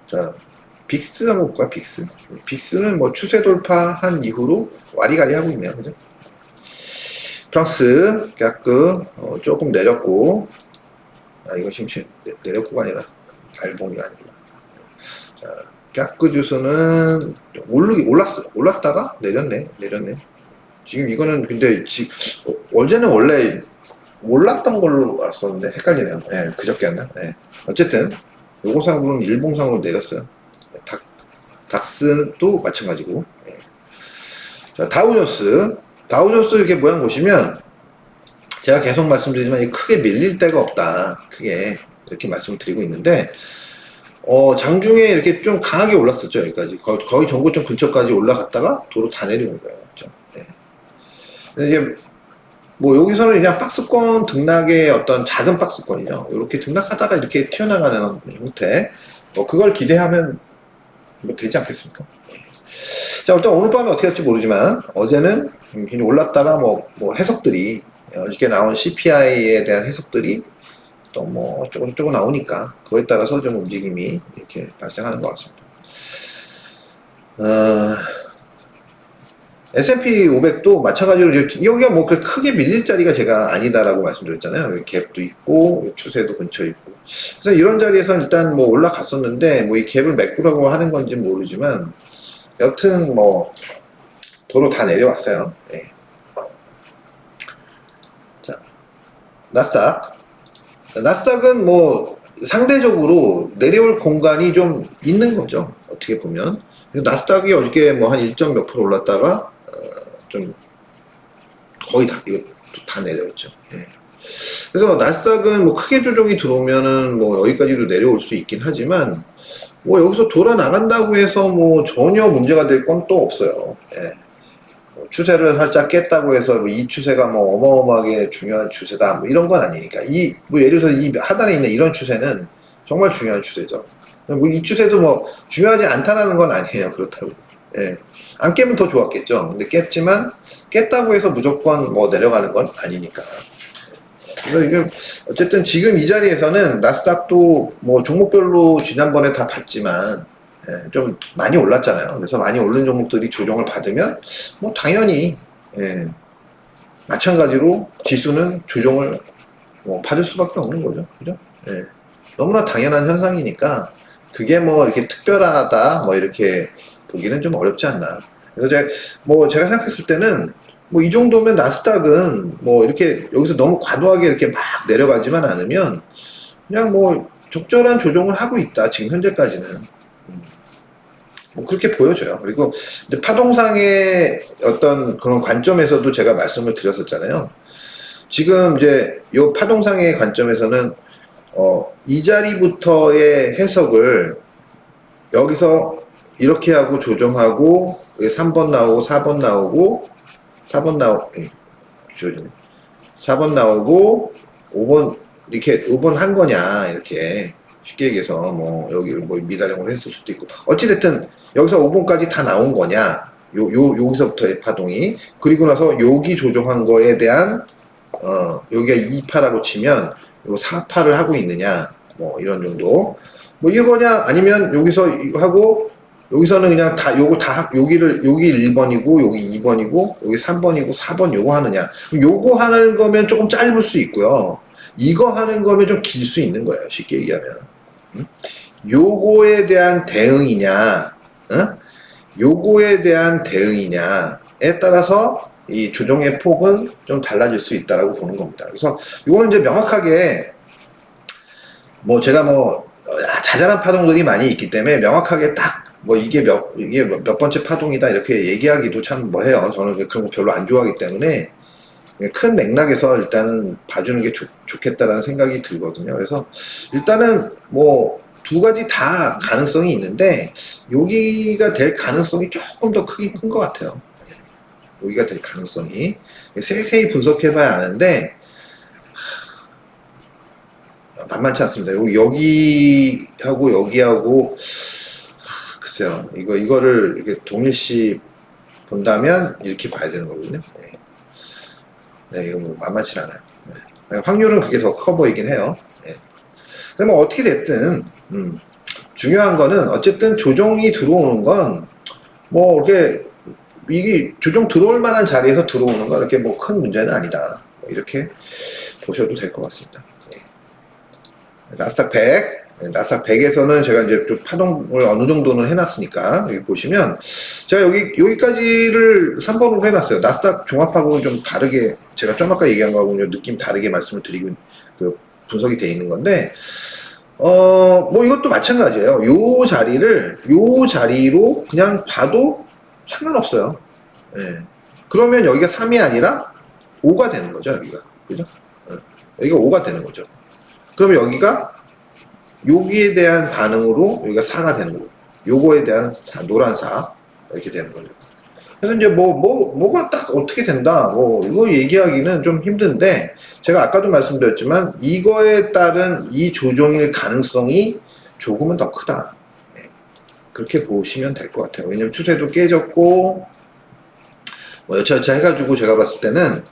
S1: 자 빅스 한번 볼까요? 빅스는 뭐 추세 돌파한 이후로 와리가리 하고 있네요. 그죠? 프랑스 깍그 조금 내렸고 이거 지금 내렸고가 아니라 알봉이 아니구나. 자, 깍그 주스는 올랐다가 내렸네. 지금 이거는 근데 어제는 원래 올랐던 걸로 알았었는데 헷갈리네요. 예, 그저께 한다. 예. 어쨌든 요거상으로는 일봉상으로 내렸어요. 닥스도 마찬가지고. 예. 자, 다우존스 이렇게 모양 보시면 제가 계속 말씀드리지만 크게 밀릴 데가 없다. 크게 이렇게 말씀을 드리고 있는데 장중에 이렇게 좀 강하게 올랐었죠. 여기까지 거의 전고점 근처까지 올라갔다가 도로 다 내려온 거예요. 그렇죠? 네. 이제 뭐 여기서는 그냥 박스권 등락의 어떤 작은 박스권이죠. 이렇게 등락하다가 이렇게 튀어나가는 형태. 그걸 기대하면 뭐 되지 않겠습니까? 자, 일단 오늘 밤에 어떻게 할지 모르지만 어제는 굉장히 올랐다가 뭐 해석들이 어저께 나온 CPI에 대한 해석들이 또 뭐 어쩌고 나오니까 그거에 따라서 좀 움직임이 이렇게 발생하는 것 같습니다. S&P 500도 마찬가지로 여기가 뭐 그렇게 크게 밀릴 자리가 제가 아니다라고 말씀드렸잖아요. 여기 갭도 있고 추세도 근처에 있고. 그래서 이런 자리에서 일단 뭐 올라갔었는데 뭐 이 갭을 메꾸라고 하는 건지 모르지만 여튼 뭐 도로 다 내려왔어요. 네. 자, 나스닥은 뭐 상대적으로 내려올 공간이 좀 있는 거죠. 어떻게 보면. 나스닥이 어저께 뭐 한 1점 몇 프로 올랐다가 좀 거의 이거 다 내려왔죠. 예. 그래서 나스닥은 뭐 크게 조정이 들어오면은 뭐 여기까지도 내려올 수 있긴 하지만 뭐 여기서 돌아 나간다고 해서 뭐 전혀 문제가 될 건 또 없어요. 예. 추세를 살짝 깼다고 해서 뭐 이 추세가 뭐 어마어마하게 중요한 추세다 뭐 이런 건 아니니까 이 뭐 예를 들어서 이 하단에 있는 이런 추세는 정말 중요한 추세죠. 뭐 이 추세도 뭐 중요하지 않다라는 건 아니에요. 그렇다고. 예. 안 깨면 더 좋았겠죠. 근데 깼지만 깼다고 해서 무조건 뭐 내려가는 건 아니니까. 그래서 이게 어쨌든 지금 이 자리에서는 나스닥도 뭐 종목별로 지난번에 다 봤지만 예, 좀 많이 올랐잖아요. 그래서 많이 오른 종목들이 조정을 받으면 뭐 당연히 예, 마찬가지로 지수는 조정을 뭐 받을 수밖에 없는 거죠. 그죠? 예, 너무나 당연한 현상이니까 그게 뭐 이렇게 특별하다 뭐 이렇게 보기는 좀 어렵지 않나. 그래서 제가 생각했을 때는 뭐 이 정도면 나스닥은 뭐 이렇게 여기서 너무 과도하게 이렇게 막 내려가지만 않으면 그냥 뭐 적절한 조정을 하고 있다. 지금 현재까지는. 뭐 그렇게 보여져요. 그리고 이제 파동상의 어떤 그런 관점에서도 제가 말씀을 드렸었잖아요. 지금 이제 요 파동상의 관점에서는 이 자리부터의 해석을 여기서 이렇게 하고 조정하고 3번 나오고 4번 나오고 4번 주어지네. 4번 나오고 5번 이렇게 5번 한 거냐 이렇게 쉽게 얘기해서 뭐 여기를 뭐 미다령을 했을 수도 있고 어찌됐든 여기서 5번까지 다 나온 거냐 여기서부터의 파동이 그리고 나서 여기 조정한 거에 대한 여기가 2파라고 치면 요 4파를 하고 있느냐 뭐 이런 정도 뭐 이거냐 아니면 여기서 이거 하고 여기서는 그냥 다 요거 다 여기 1번이고 여기 2번이고 여기 3번이고 4번 요거 하느냐 요거 하는 거면 조금 짧을 수 있고요 이거 하는 거면 좀 길 수 있는 거예요 쉽게 얘기하면 요거에 대한 대응이냐 요거에 대한 대응이냐에 따라서 이 조정의 폭은 좀 달라질 수 있다라고 보는 겁니다. 그래서 이거는 이제 명확하게 뭐 제가 뭐 자잘한 파동들이 많이 있기 때문에 명확하게 딱 뭐 이게 몇 번째 파동이다 이렇게 얘기하기도 참 뭐해요. 저는 그런 거 별로 안 좋아하기 때문에 큰 맥락에서 일단은 봐주는 게 좋겠다라는 생각이 들거든요. 그래서 일단은 뭐 두 가지 다 가능성이 있는데 여기가 될 가능성이 조금 더 큰 것 같아요. 여기가 될 가능성이 세세히 분석해봐야 아는데 만만치 않습니다. 여기하고 여기하고 글쎄요. 이거를 이렇게 동일시 본다면 이렇게 봐야 되는 거거든요. 네, 이거 뭐 만만치 않아요. 네. 확률은 그게 더 커 보이긴 해요. 네. 근데 뭐 어떻게 됐든 중요한 거는 어쨌든 조정이 들어오는 건 뭐 이렇게 이게 조정 들어올 만한 자리에서 들어오는 건 이렇게 뭐 큰 문제는 아니다. 뭐 이렇게 보셔도 될 것 같습니다. 네. 나스닥 100. 나스닥 100에서는 제가 이제 좀 파동을 어느 정도는 해놨으니까 여기 보시면 제가 여기까지를 3번으로 해놨어요. 나스닥 종합하고는 좀 다르게 제가 좀 아까 얘기한 거하고는 느낌 다르게 말씀을 드리고 그 분석이 돼 있는 건데 뭐 이것도 마찬가지예요. 요 자리로 그냥 봐도 상관없어요. 예. 그러면 여기가 3이 아니라 5가 되는 거죠, 여기가. 그죠? 여기가 5가 되는 거죠. 그러면 여기에 대한 반응으로 여기가 4가 되는 거고, 요거에 대한 노란 4, 이렇게 되는 거죠. 그래서 이제 뭐가 딱 어떻게 된다, 뭐, 이거 얘기하기는 좀 힘든데, 제가 아까도 말씀드렸지만, 이거에 따른 이 조정일 가능성이 조금은 더 크다. 네. 그렇게 보시면 될 것 같아요. 왜냐면 추세도 깨졌고, 뭐 여차여차 해가지고 제가 봤을 때는,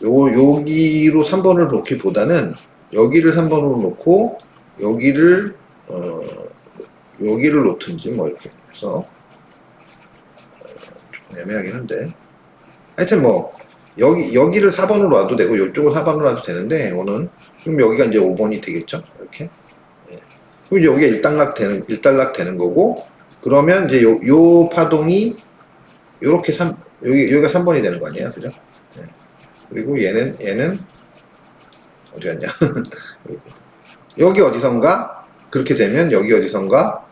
S1: 여기로 3번을 놓기보다는, 여기를 3번으로 놓고, 여기를 놓든지, 뭐 이렇게 해서, 조금 애매하긴 한데, 하여튼 뭐 여기를 4번으로 놔도 되고 이쪽을 4번으로 놔도 되는데 오늘 그럼 여기가 이제 5번이 되겠죠. 이렇게. 예. 그럼 이제 여기가 일단락 되는 거고 그러면 이제 요 파동이 요렇게 여기가 3번이 되는 거 아니에요, 그죠? 예. 그리고 얘는 어디 갔냐? 여기 어디선가 그렇게 되면 여기 어디선가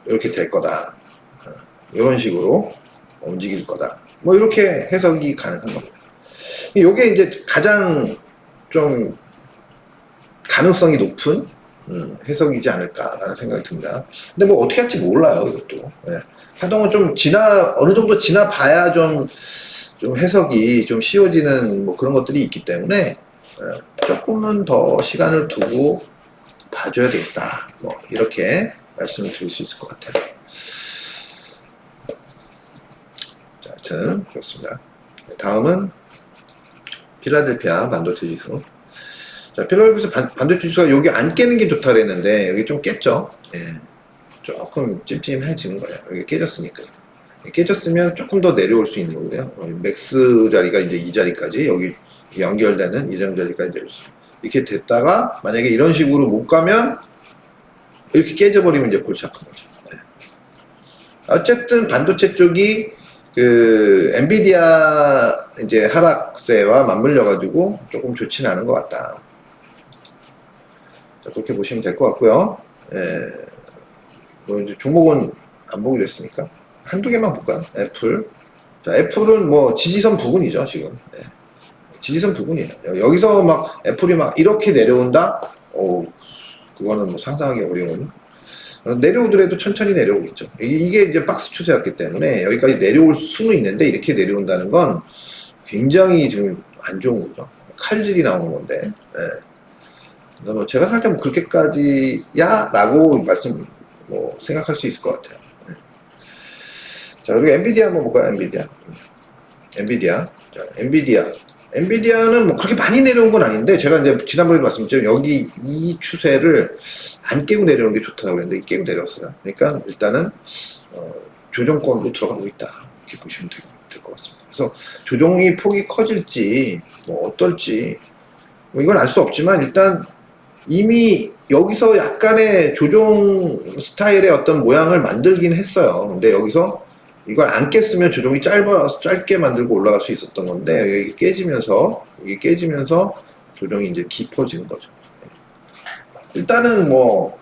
S1: 이렇게 될 거다. 이런 식으로 움직일 거다. 뭐 이렇게 해석이 가능한 겁니다. 이게 이제 가장 좀 가능성이 높은 해석이지 않을까라는 생각이 듭니다. 근데 뭐 어떻게 할지 몰라요, 이것도. 예. 파동은 좀 어느 정도 지나봐야 좀 해석이 좀 쉬워지는 뭐 그런 것들이 있기 때문에 조금은 더 시간을 두고 봐줘야 되겠다. 뭐 이렇게 말씀을 드릴 수 있을 것 같아요. 자, 하여튼 그렇습니다. 다음은 필라델피아 반도체 지수. 자, 필라델피아 반도체 지수가 여기 안 깨는 게 좋다 그랬는데 여기 좀 깼죠. 예. 조금 찜찜해지는 거예요. 여기 깨졌으니까. 깨졌으면 조금 더 내려올 수 있는 거고요. 맥스 자리가 이제 이 자리까지 여기 연결되는 이 자리까지 내려올 수 있어요. 이렇게 됐다가 만약에 이런 식으로 못 가면 이렇게 깨져버리면 이제 골치 아픈 거죠. 네. 어쨌든 반도체 쪽이 그 엔비디아 이제 하락세와 맞물려 가지고 조금 좋지는 않은 것 같다. 자, 그렇게 보시면 될 것 같고요. 예. 뭐 이제 종목은 안 보기로 했으니까 한두 개만 볼까요? 애플. 자, 애플은 뭐 지지선 부근이죠, 지금. 예. 지지선 부근이에요. 여기서 막 애플이 막 이렇게 내려온다? 그거는 뭐 상상하기 어려운. 내려오더라도 천천히 내려오겠죠. 이게 이제 박스 추세였기 때문에 여기까지 내려올 수는 있는데 이렇게 내려온다는 건 굉장히 지금 안 좋은 거죠. 칼질이 나오는 건데. 네. 뭐 제가 살 때 뭐 그렇게까지야? 라고 생각할 수 있을 것 같아요. 네. 자, 그리고 엔비디아 한번 볼까요? 엔비디아. 자, 엔비디아는 뭐 그렇게 많이 내려온 건 아닌데 제가 이제 지난번에도 말씀드렸죠. 여기 이 추세를 안 깨고 내려오는 게 좋다고 그랬는데 깨고 내려왔어요. 그러니까 일단은 조정권으로 들어가고 있다. 이렇게 보시면 될 것 같습니다. 그래서 조정이 폭이 커질지 뭐 어떨지 뭐 이건 알 수 없지만 일단 이미 여기서 약간의 조정 스타일의 어떤 모양을 만들긴 했어요. 근데 여기서 이걸 안 깼으면 조정이 짧게 만들고 올라갈 수 있었던 건데, 이게 깨지면서 조정이 이제 깊어지는 거죠. 일단은 뭐,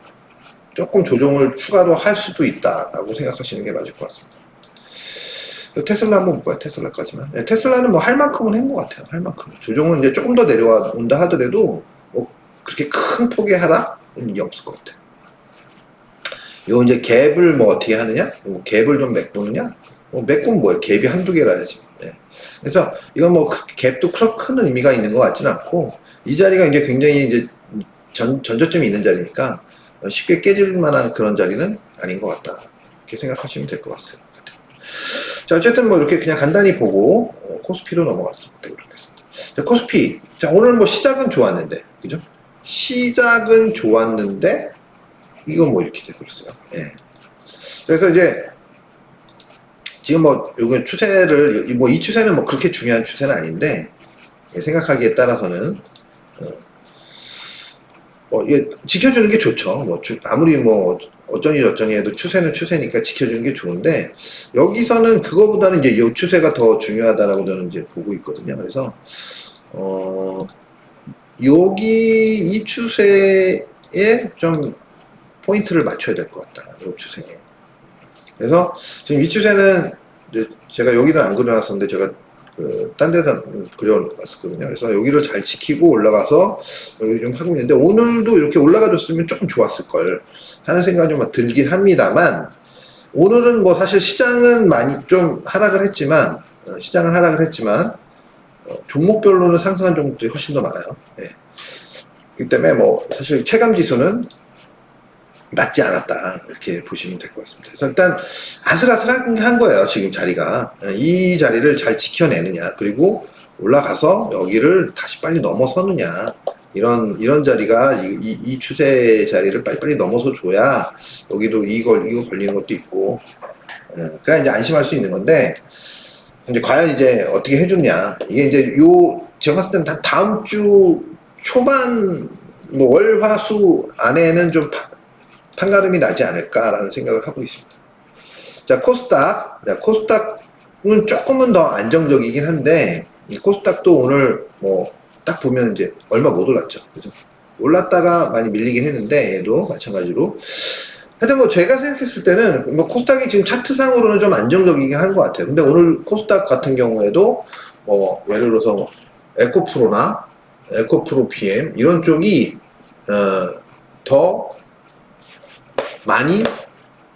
S1: 조금 조정을 추가로 할 수도 있다라고 생각하시는 게 맞을 것 같습니다. 테슬라 한번 볼까요? 테슬라까지만. 네, 테슬라는 뭐 할 만큼은 한 것 같아요. 할 만큼. 조정은 이제 조금 더 내려온다 하더라도, 뭐, 그렇게 큰 폭의 하락은 없을 것 같아요. 요 이제 갭을 뭐 어떻게 하느냐? 뭐 갭을 좀 메꾸느냐? 메꾸면 뭐예요? 갭이 한두 개라야지. 네. 그래서 이건 뭐 갭도 그렇게 큰 의미가 있는 것 같지는 않고 이 자리가 이제 굉장히 이제 전저점이 있는 자리니까 쉽게 깨질 만한 그런 자리는 아닌 것 같다. 이렇게 생각하시면 될 것 같아요. 자, 어쨌든 뭐 이렇게 그냥 간단히 보고 코스피로 넘어갔습니다. 그렇겠습니다. 자, 코스피. 자, 오늘 뭐 시작은 좋았는데, 그죠? 시작은 좋았는데 이건 뭐 이렇게 돼버렸어요. 예. 그래서 이제 지금 뭐 요건 추세를 뭐 이 추세는 뭐 그렇게 중요한 추세는 아닌데 생각하기에 따라서는 뭐 이게 지켜주는 게 좋죠. 뭐 아무리 뭐 어쩌니 저쩌니 해도 추세는 추세니까 지켜주는 게 좋은데 여기서는 그거보다는 이제 이 추세가 더 중요하다라고 저는 이제 보고 있거든요. 그래서 여기 이 추세에 좀 포인트를 맞춰야 될 것 같다. 이 추세에. 그래서 지금 이 추세는 이제 제가 여기는 안 그려놨었는데 제가 딴 데서 그려놨었거든요. 그래서 여기를 잘 지키고 올라가서 여기 좀 하고 있는데 오늘도 이렇게 올라가줬으면 조금 좋았을 걸 하는 생각이 좀 들긴 합니다만 오늘은 뭐 사실 시장은 많이 좀 하락을 했지만 종목별로는 상승한 종목들이 훨씬 더 많아요. 예. 그렇기 때문에 뭐 사실 체감 지수는 낮지 않았다 이렇게 보시면 될 것 같습니다. 그래서 일단 아슬아슬한 거예요. 지금 자리가 이 자리를 잘 지켜내느냐 그리고 올라가서 여기를 다시 빨리 넘어서느냐 이런 자리가 이 추세 자리를 빨리 넘어서 줘야 여기도 이거 걸리는 것도 있고 그래야 이제 안심할 수 있는 건데 이제 과연 이제 어떻게 해주냐. 이게 이제 요, 제가 봤을 땐 다음 주 초반, 뭐 월, 화, 수 안에는 좀 판가름이 나지 않을까라는 생각을 하고 있습니다. 자, 코스닥. 자, 코스닥은 조금은 더 안정적이긴 한데, 이 코스닥도 오늘 뭐, 딱 보면 이제 얼마 못 올랐죠. 그죠? 올랐다가 많이 밀리긴 했는데, 얘도 마찬가지로. 하여튼 뭐 제가 생각했을 때는 뭐 코스닥이 지금 차트상으로는 좀 안정적이긴 한 것 같아요. 근데 오늘 코스닥 같은 경우에도 뭐 예를 들어서 뭐 에코프로나 에코프로 PM 이런 쪽이 더 많이,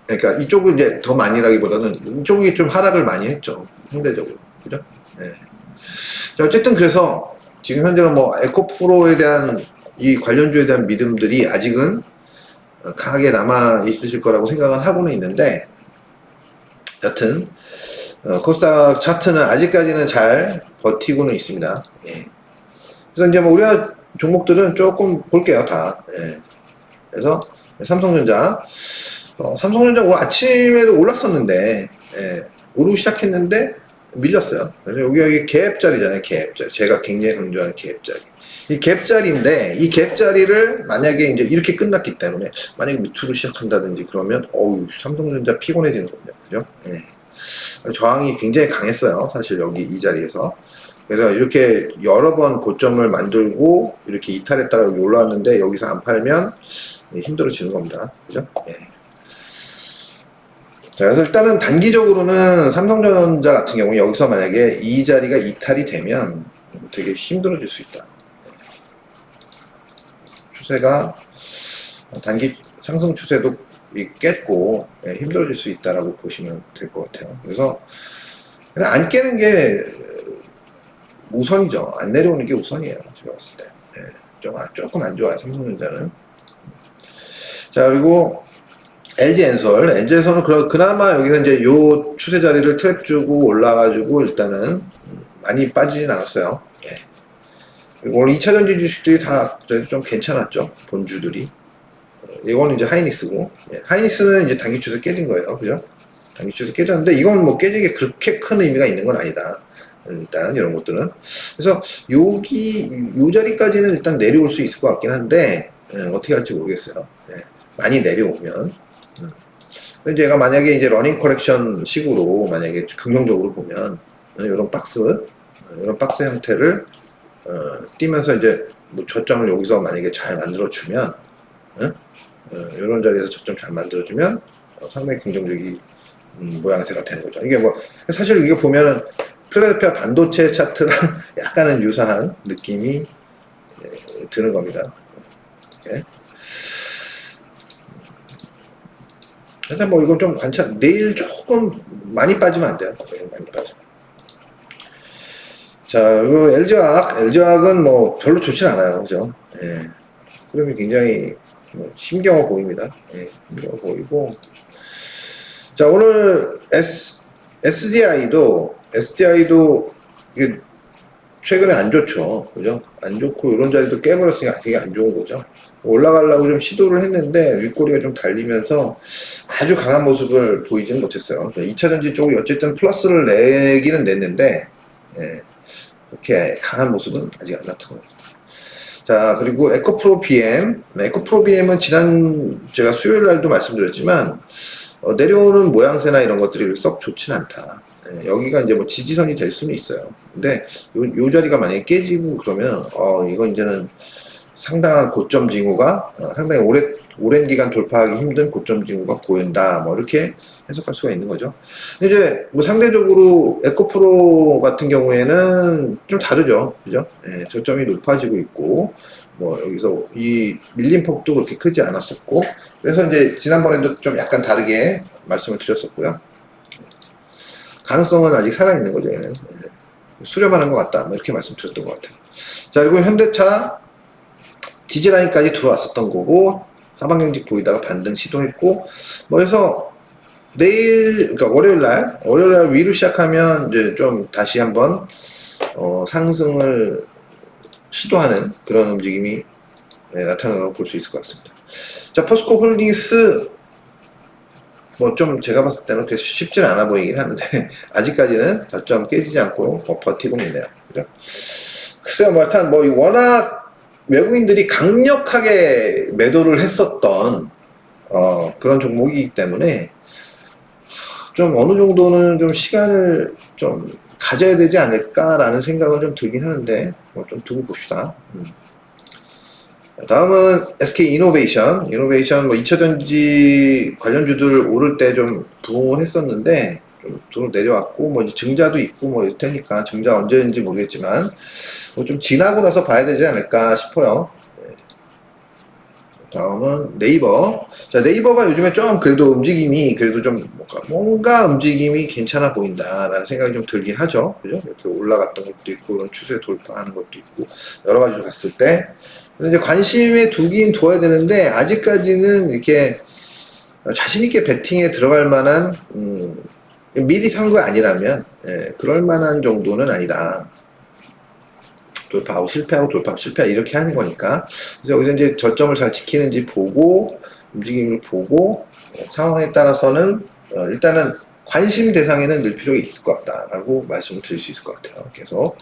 S1: 그러니까 이쪽은 이제 더 많이라기보다는 이쪽이 좀 하락을 많이 했죠. 상대적으로. 그죠? 네. 자, 어쨌든 그래서 지금 현재는 뭐 에코프로에 대한 이 관련주에 대한 믿음들이 아직은 강하게 남아 있으실 거라고 생각은 하고는 있는데, 여튼 코스닥 차트는 아직까지는 잘 버티고는 있습니다. 예. 그래서 이제 뭐 우리나라 종목들은 조금 볼게요, 다. 예. 그래서 삼성전자, 삼성전자 오늘 아침에도 올랐었는데, 예. 오르기 시작했는데 밀렸어요. 그래서 여기 갭자리잖아요, 갭자리. 제가 굉장히 강조하는 갭자리. 이 갭자리인데, 이 갭자리를 만약에 이제 이렇게 끝났기 때문에, 만약에 밑으로 시작한다든지 그러면, 어우, 삼성전자 피곤해지는 겁니다. 그죠? 예. 저항이 굉장히 강했어요. 사실 여기 이 자리에서. 그래서 이렇게 여러 번 고점을 만들고, 이렇게 이탈했다가 여기 올라왔는데, 여기서 안 팔면 힘들어지는 겁니다. 그죠? 예. 자, 그래서 일단은 단기적으로는 삼성전자 같은 경우 여기서 만약에 이 자리가 이탈이 되면 되게 힘들어질 수 있다. 추세가 단기 상승 추세도 깼고 힘들어질 수 있다라고 보시면 될 것 같아요. 그래서 그냥 안 깨는 게 우선이죠. 안 내려오는 게 우선이에요. 제가 봤을 때. 조금 안 좋아요. 삼성전자는. 자, 그리고 LG엔솔은 그나마 여기서 이제 요 추세 자리를 트랩 주고 올라가지고 일단은 많이 빠지진 않았어요. 그리고 오늘 2차전지 주식들이 다 그래도 좀 괜찮았죠. 본주들이. 이거는 이제 하이닉스고, 하이닉스는 이제 단기 추세 깨진 거예요. 그죠? 단기 추세 깨졌는데, 이건 뭐 깨지게 그렇게 큰 의미가 있는 건 아니다. 일단, 이런 것들은. 그래서, 요 자리까지는 일단 내려올 수 있을 것 같긴 한데, 어떻게 할지 모르겠어요. 많이 내려오면. 제가 만약에 이제 러닝 커렉션 식으로, 만약에 긍정적으로 보면, 이런 박스 형태를, 뛰면서 이제, 뭐 저점을 여기서 만약에 잘 만들어주면, 이런 자리에서 저점 잘 만들어주면 상당히 긍정적인 모양새가 되는 거죠. 이게 뭐 사실 이게 보면은 필라델피아 반도체 차트랑 약간은 유사한 느낌이 드는 겁니다. 이렇게. 일단 뭐 이건 좀 내일 조금 많이 빠지면 안 돼요. 많이 빠져. 자, 그리고 LG화학은 뭐 별로 좋진 않아요. 그죠? 예. 흐름이 굉장히 힘겨워 보입니다. 힘겨워 보이고. 자, 오늘 SDI도 이게 최근에 안 좋죠. 그죠? 안 좋고, 이런 자리도 깨버렸으니까 되게 안 좋은 거죠. 올라가려고 좀 시도를 했는데, 윗꼬리가 좀 달리면서 아주 강한 모습을 보이지는 못했어요. 2차전지 쪽이 어쨌든 플러스를 내기는 냈는데, 그렇게 강한 모습은 아직 안 나타납니다. 자, 그리고 에코프로 BM. 에코프로 BM은 제가 수요일 날도 말씀드렸지만, 내려오는 모양새나 이런 것들이 썩 좋진 않다. 여기가 이제 뭐 지지선이 될 수는 있어요. 근데 요 자리가 만약에 깨지고 그러면, 이건 이제는 상당한 고점 징후가, 상당히 오랜 기간 돌파하기 힘든 고점 징후가 보인다. 뭐 이렇게 해석할 수가 있는 거죠. 이제 뭐 상대적으로 에코프로 같은 경우에는 좀 다르죠. 그죠? 저점이 높아지고 있고, 뭐 여기서 이 밀림 폭도 그렇게 크지 않았었고, 그래서 이제 지난번에도 좀 약간 다르게 말씀을 드렸었고요. 가능성은 아직 살아있는 거죠. 수렴하는 것 같다. 뭐 이렇게 말씀드렸던 것 같아요. 자, 그리고 현대차 지지라인까지 들어왔었던 거고, 하방경직 보이다가 반등 시도했고, 뭐 해서 내일, 그러니까 월요일날 위로 시작하면 이제 좀 다시 한번 상승을 시도하는 그런 움직임이 나타나는 걸 볼 수 있을 것 같습니다. 자, 포스코 홀딩스 뭐 좀 제가 봤을 때는 그렇게 쉽진 않아 보이긴 하는데 아직까지는 저점 깨지지 않고 버티고 있네요. 그죠? 글쎄요, 뭐 일단 뭐 워낙 외국인들이 강력하게 매도를 했었던 그런 종목이기 때문에 좀 어느 정도는 좀 시간을 좀 가져야 되지 않을까라는 생각은 좀 들긴 하는데 뭐 좀 두고 봅시다. 다음은 SK 이노베이션. 이노베이션 뭐 2차전지 관련주들 오를 때 좀 부응을 했었는데 좀 도로 내려왔고 뭐 이제 증자도 있고 뭐 이럴 테니까 증자 언제인지 모르겠지만 뭐 좀 지나고 나서 봐야 되지 않을까 싶어요. 다음은 네이버. 자, 네이버가 요즘에 좀 그래도 움직임이 그래도 좀 뭔가 움직임이 괜찮아 보인다라는 생각이 좀 들긴 하죠. 그죠? 이렇게 올라갔던 것도 있고, 이런 추세 돌파하는 것도 있고, 여러 가지로 봤을 때. 근데 이제 관심에 두긴 둬야 되는데, 아직까지는 이렇게 자신있게 배팅에 들어갈 만한, 미리 산 거 아니라면, 예, 그럴 만한 정도는 아니다. 돌파하고 실패하고 돌파하고 실패하고 이렇게 하는 거니까. 그래서 여기서 이제 저점을 잘 지키는지 보고, 움직임을 보고, 상황에 따라서는, 일단은 관심 대상에는 늘 필요가 있을 것 같다라고 말씀을 드릴 수 있을 것 같아요. 계속.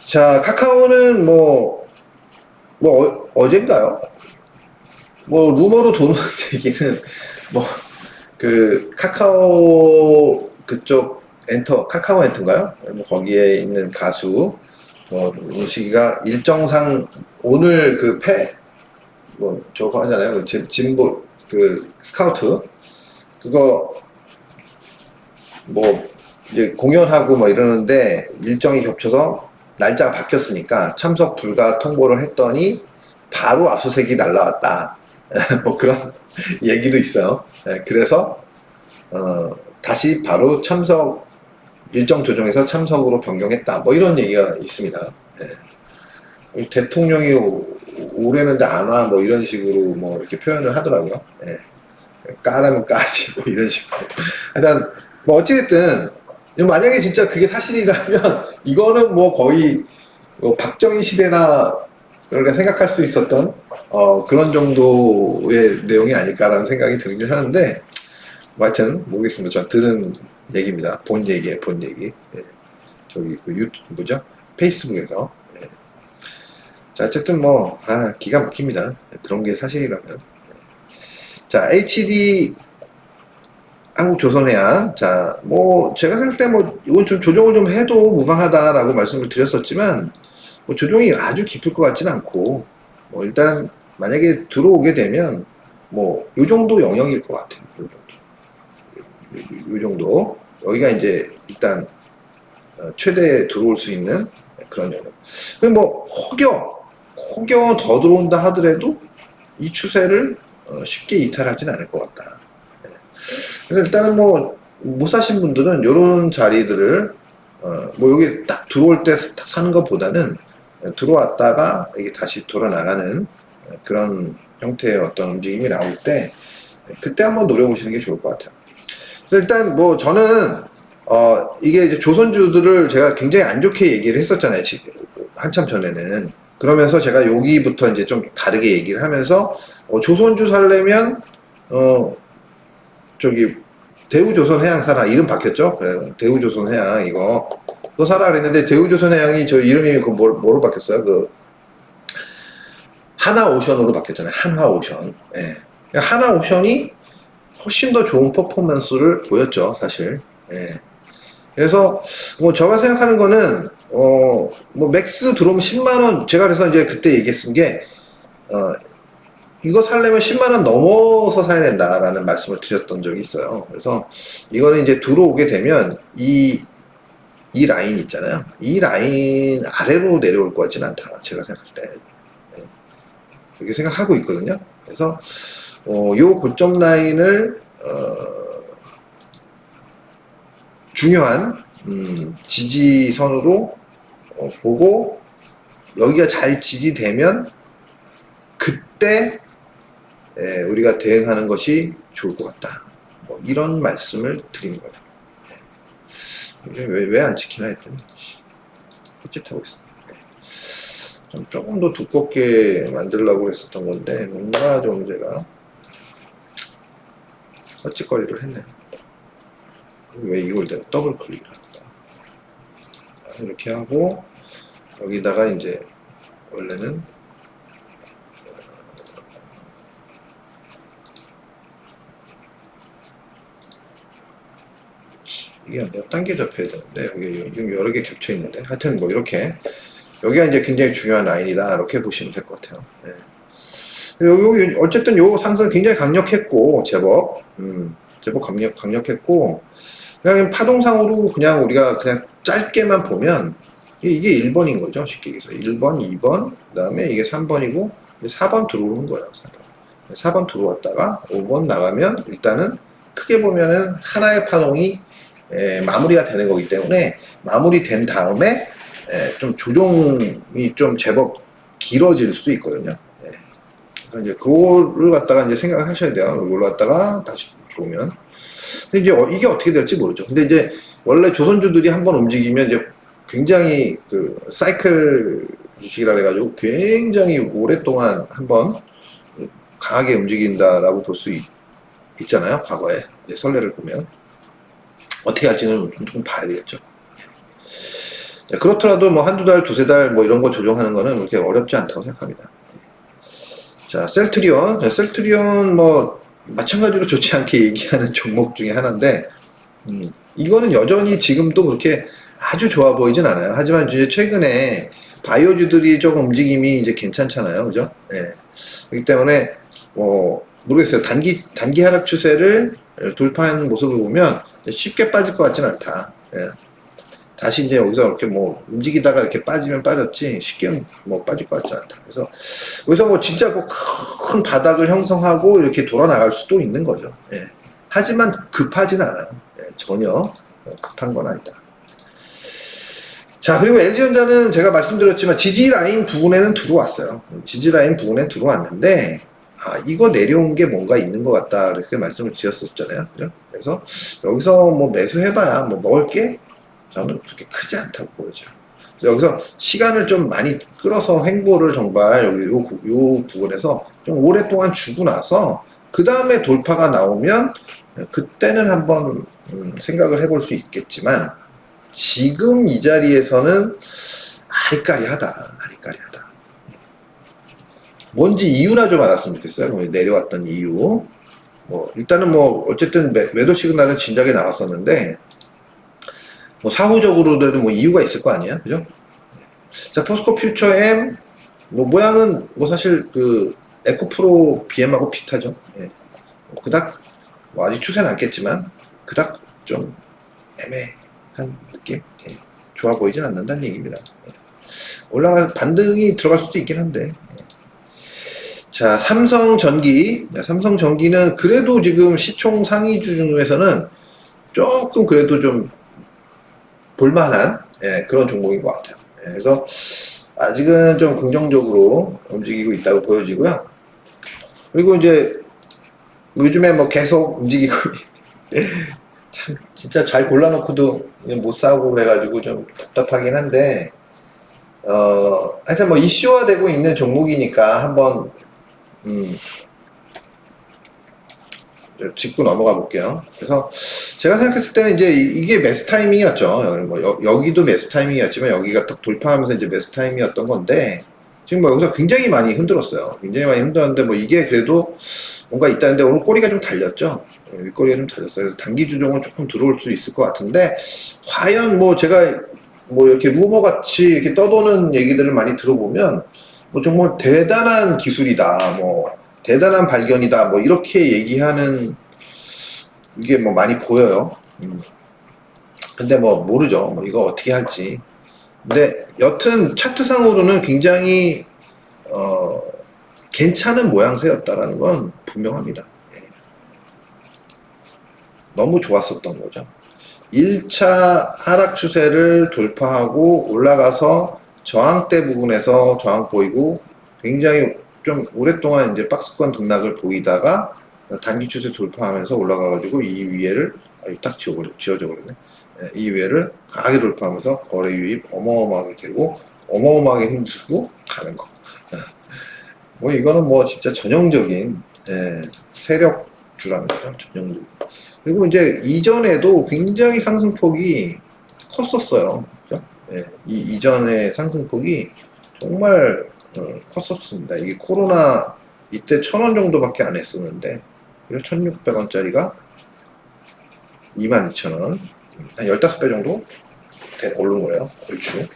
S1: 자, 카카오는 어젠가요? 뭐, 루머로 도는 얘기는, 뭐, 카카오, 그쪽 카카오 엔터인가요? 뭐 거기에 있는 가수, 음식이가 일정상, 오늘 저거 하잖아요. 진보, 스카우트. 그거, 이제 공연하고 이러는데 일정이 겹쳐서 날짜가 바뀌었으니까 참석 불가 통보를 했더니 바로 압수수색이 날라왔다. 뭐 그런 얘기도 있어요. 그래서, 다시 바로 일정 조정해서 참석으로 변경했다. 뭐 이런 얘기가 있습니다. 대통령이 오래는데 안 와, 뭐 이런 식으로 이렇게 표현을 하더라고요. 까라면 까지, 뭐 이런 식으로. 일단, 뭐 어찌됐든, 만약에 진짜 그게 사실이라면, 이거는 뭐 거의 박정희 시대나 우리가 생각할 수 있었던, 그런 정도의 내용이 아닐까라는 생각이 들긴 하는데, 뭐 하여튼, 모르겠습니다. 저 들은 얘기입니다. 본 얘기에 본 얘기. 저기 뭐죠? 페이스북에서. 자, 어쨌든 기가 막힙니다. 그런 게 사실이라면. 자, HD 한국조선해양. 자, 제가 생각할 때 이건 좀 조정을 좀 해도 무방하다라고 말씀을 드렸었지만, 조정이 아주 깊을 것 같지는 않고, 일단, 만약에 들어오게 되면, 요 정도 영역일 것 같아요. 요 정도. 요 정도. 여기가 이제, 일단, 최대 들어올 수 있는 그런 영역. 그리고 혹여 더 들어온다 하더라도, 이 추세를 쉽게 이탈하지는 않을 것 같다. 그래서 일단은 못 사신 분들은 이런 자리들을 여기 딱 들어올 때 딱 사는 것보다는 들어왔다가 이게 다시 돌아 나가는 그런 형태의 어떤 움직임이 나올 때 그때 한번 노려보시는 게 좋을 것 같아요. 그래서 일단 저는 이게 이제 조선주들을 제가 굉장히 안 좋게 얘기를 했었잖아요. 한참 전에는. 그러면서 제가 여기부터 이제 좀 다르게 얘기를 하면서 조선주 살려면 저기 대우조선해양 사라. 이름 바뀌었죠? 그래, 대우조선해양 이거 사라 그랬는데 대우조선해양이 저 이름이 뭐로 바뀌었어요? 하나오션으로 바뀌었잖아요. 한화오션. 예. 하나오션이 훨씬 더 좋은 퍼포먼스를 보였죠, 사실. 예. 그래서 제가 생각하는 거는 맥스 들어오면 10만원. 제가 그래서 이제 그때 얘기했은 게 이거 살려면 10만원 넘어서 사야 된다라는 말씀을 드렸던 적이 있어요. 그래서 이거는 이제 들어오게 되면 이 라인 있잖아요. 이 라인 아래로 내려올 것 같지는 않다. 제가 생각할 때. 네. 그렇게 생각하고 있거든요. 그래서 요 고점 라인을 중요한 지지선으로 보고 여기가 잘 지지되면 그때 우리가 대응하는 것이 좋을 것 같다. 이런 말씀을 드리는 거예요. 왜 안 지키나 했더니 헛짓하고 있습니다. 조금 더 두껍게 만들려고 했었던 건데 뭔가 좀 제가 헛짓거리를 했네. 왜 이걸 내가 더블 클릭을 할까? 이렇게 하고 여기다가 이제 원래는 이게 몇 단계 접해야 되는데 여기 여러 개 겹쳐 있는데 하여튼 뭐 이렇게 여기가 이제 굉장히 중요한 라인이다 이렇게 보시면 될 것 같아요. 네. 여기 어쨌든 요 상승 굉장히 강력했고 제법 강력했고 그냥 파동상으로 그냥 우리가 그냥 짧게만 보면 이게 1번인 거죠. 쉽게 얘기해서 1번, 2번, 그 다음에 이게 3번이고 4번 들어오는 거예요. 4번 들어왔다가 5번 나가면 일단은 크게 보면은 하나의 파동이 마무리가 되는 거기 때문에 마무리된 다음에 좀 조정이 좀 제법 길어질 수 있거든요. 그래서 이제 그거를 갖다가 이제 생각을 하셔야 돼요. 이걸 갖다가 다시 들어오면. 근데 이제 이게 어떻게 될지 모르죠. 근데 이제 원래 조선주들이 한번 움직이면 이제 굉장히 그 사이클 주식이라 해가지고 굉장히 오랫동안 한번 강하게 움직인다라고 볼 수 있잖아요. 과거에 이제 선례를 보면 어떻게 할지는 좀 봐야 되겠죠. 그렇더라도 뭐 한두 달, 두세 달 뭐 이런 거 조정하는 거는 그렇게 어렵지 않다고 생각합니다. 자, 셀트리온 뭐 마찬가지로 좋지 않게 얘기하는 종목 중에 하나인데 이거는 여전히 지금도 그렇게 아주 좋아 보이진 않아요. 하지만 이제 최근에 바이오주들이 조금 움직임이 이제 괜찮잖아요. 그죠? 예. 그렇기 때문에 모르겠어요. 단기 하락 추세를 돌파하는 모습을 보면 쉽게 빠질 것 같지는 않다. 예. 다시 이제 여기서 이렇게 뭐 움직이다가 이렇게 빠지면 빠졌지 쉽게 뭐 빠질 것 같지 않다. 그래서 여기서 뭐 진짜 뭐 큰 바닥을 형성하고 이렇게 돌아 나갈 수도 있는 거죠. 예. 하지만 급하진 않아요. 예. 전혀 급한 건 아니다. 자, 그리고 LG전자는 제가 말씀드렸지만 지지라인 부분에는 들어왔어요. 지지라인 부분에 들어왔는데 이거 내려온 게 뭔가 있는 것 같다 이렇게 말씀을 드렸었잖아요. 그죠? 그래서 여기서 뭐 매수해봐야 뭐 먹을 게 저는 그렇게 크지 않다고 보여져요. 여기서 시간을 좀 많이 끌어서 횡보를 정말 요 부분에서 좀 오랫동안 주고 나서 그 다음에 돌파가 나오면 그때는 한번 생각을 해볼 수 있겠지만 지금 이 자리에서는 아리까리하다. 뭔지 이유나 좀 알았으면 좋겠어요. 내려왔던 이유. 일단은 어쨌든 매도 시그널은 진작에 나왔었는데 사후적으로는 이유가 있을 거 아니야, 그죠? 자, 포스코 퓨처 M 모양은 사실 그 에코프로 BM하고 비슷하죠. 예. 그닥 아직 추세는 않겠지만 그닥 좀 애매한 느낌. 예. 좋아 보이진 않는다는 얘기입니다. 예. 올라가 반등이 들어갈 수도 있긴 한데. 예. 자, 삼성전기는 그래도 지금 시총 상위주 중에서는 조금 그래도 좀 볼만한 그런 종목인 것 같아요. 그래서 아직은 좀 긍정적으로 움직이고 있다고 보여지고요. 그리고 이제 요즘에 계속 움직이고 참 진짜 잘 골라놓고도 못 사고 그래가지고 좀 답답하긴 한데 하여튼 이슈화되고 있는 종목이니까 한번 짚고 넘어가 볼게요. 그래서 제가 생각했을 때는 이제 이게 매수 타이밍이었죠. 여기도 매수 타이밍이었지만 여기가 딱 돌파하면서 이제 매수 타이밍이었던 건데 지금 여기서 굉장히 많이 흔들었어요. 굉장히 많이 흔들었는데 이게 그래도 뭔가 있다는데 오늘 꼬리가 좀 달렸죠. 윗꼬리가 좀 달렸어요. 그래서 단기 주종은 조금 들어올 수 있을 것 같은데 과연 제가 이렇게 루머 같이 이렇게 떠도는 얘기들을 많이 들어보면 정말 대단한 기술이다. 대단한 발견이다. 이렇게 얘기하는 이게 많이 보여요. 근데 모르죠. 이거 어떻게 할지. 근데 여튼 차트상으로는 굉장히 괜찮은 모양새였다라는 건 분명합니다. 예. 너무 좋았었던 거죠. 1차 하락 추세를 돌파하고 올라가서 저항대 부분에서 저항 보이고 굉장히 좀 오랫동안 이제 박스권 등락을 보이다가 단기 추세 돌파하면서 올라가가지고 이 위에를 딱 지워져 버렸네. 이 위에를 강하게 돌파하면서 거래 유입 어마어마하게 되고 어마어마하게 힘들고 가는 거. 이거는 진짜 전형적인 세력 주라는 거죠. 전용도. 그리고 이제 이전에도 굉장히 상승폭이 컸었어요. 그죠? 예, 이전의 상승폭이 정말 컸었습니다. 이게 코로나 이때 1,000원 정도밖에 안 했었는데 1,600원짜리가 22,000원, 한 15배 정도 오른 거예요. 얼추.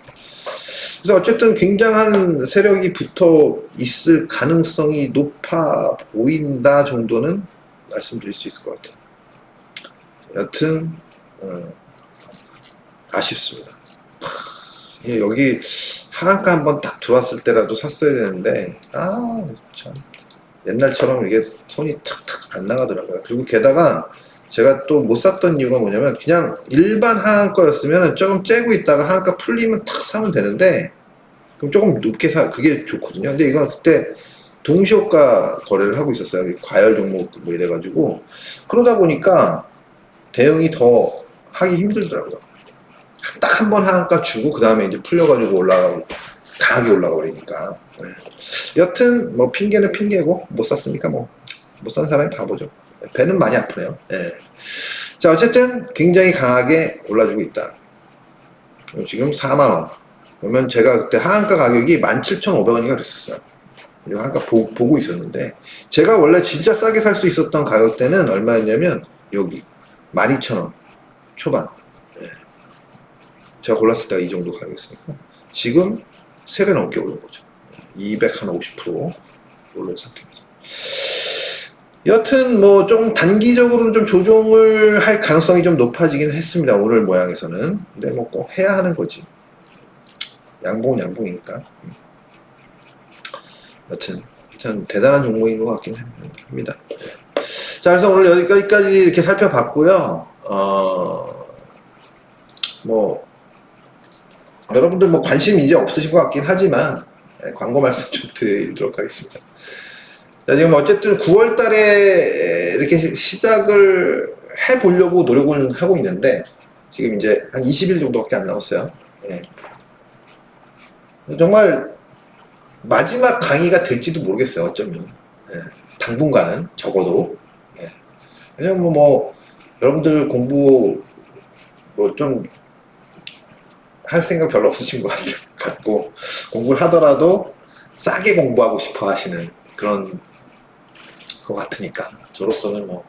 S1: 그래서 어쨌든 굉장한 세력이 붙어 있을 가능성이 높아 보인다 정도는 말씀드릴 수 있을 것 같아요. 여튼 아쉽습니다. 여기 하한가 한번 딱 들어왔을 때라도 샀어야 되는데 참 옛날처럼 이게 손이 탁탁 안 나가더라고요. 그리고 게다가 제가 또 못 샀던 이유가 뭐냐면 그냥 일반 하한가였으면 조금 째고 있다가 하한가 풀리면 탁 사면 되는데 그럼 조금 높게 그게 좋거든요. 근데 이건 그때 동시호가 거래를 하고 있었어요. 과열 종목 뭐 이래가지고 그러다 보니까 대응이 더 하기 힘들더라고요. 딱 한 번 하한가 주고 그 다음에 이제 풀려가지고 올라가고 강하게 올라가 버리니까. 여튼 뭐 핑계는 핑계고 못 샀으니까 뭐 못 산 사람이 바보죠. 배는 많이 아프네요. 자, 어쨌든 굉장히 강하게 올라주고 있다. 지금 4만원. 그러면 제가 그때 하한가 가격이 17,500원인가 그랬었어요. 하한가 보고 있었는데 제가 원래 진짜 싸게 살 수 있었던 가격대는 얼마였냐면 여기 12,000원 초반. 제가 골랐을 때가 이 정도 가격이었으니까 지금 3배 넘게 오른 거죠. 250% 오른 상태입니다. 여튼 뭐 좀 단기적으로는 좀 조정을 할 가능성이 좀 높아지긴 했습니다. 오늘 모양에서는. 근데 뭐 꼭 해야 하는 거지. 양봉은 양봉이니까. 여튼 대단한 종목인 것 같긴 합니다. 자, 그래서 오늘 여기까지 이렇게 살펴봤고요. 뭐 여러분들 뭐 관심 이제 없으신 것 같긴 하지만 광고 말씀 좀 드리도록 하겠습니다. 자, 지금 어쨌든 9월 달에 이렇게 시작을 해보려고 노력을 하고 있는데 지금 이제 한 20일 정도밖에 안 남았어요. 정말 마지막 강의가 될지도 모르겠어요. 어쩌면 당분간은 적어도. 왜냐면 뭐 여러분들 공부 뭐 좀 할 생각 별로 없으신 것 같고 공부를 하더라도 싸게 공부하고 싶어 하시는 그런 것 같으니까 저로서는 뭐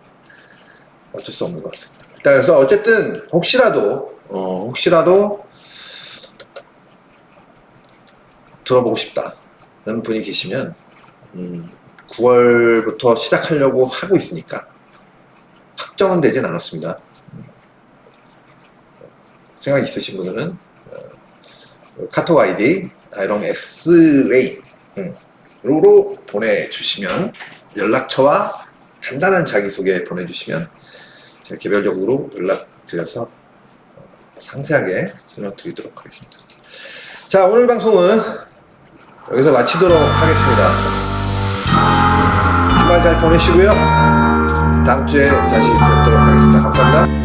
S1: 어쩔 수 없는 것 같습니다. 그래서 어쨌든 혹시라도 들어보고 싶다는 분이 계시면 9월부터 시작하려고 하고 있으니까 확정은 되진 않았습니다. 생각 있으신 분들은 카톡 아이디 아이롱 X레이 로 보내주시면 연락처와 간단한 자기소개 보내주시면 제가 개별적으로 연락드려서 상세하게 설명드리도록 하겠습니다. 자, 오늘 방송은 여기서 마치도록 하겠습니다. 주말 잘 보내시고요. 다음 주에 다시 뵙도록 하겠습니다. 감사합니다.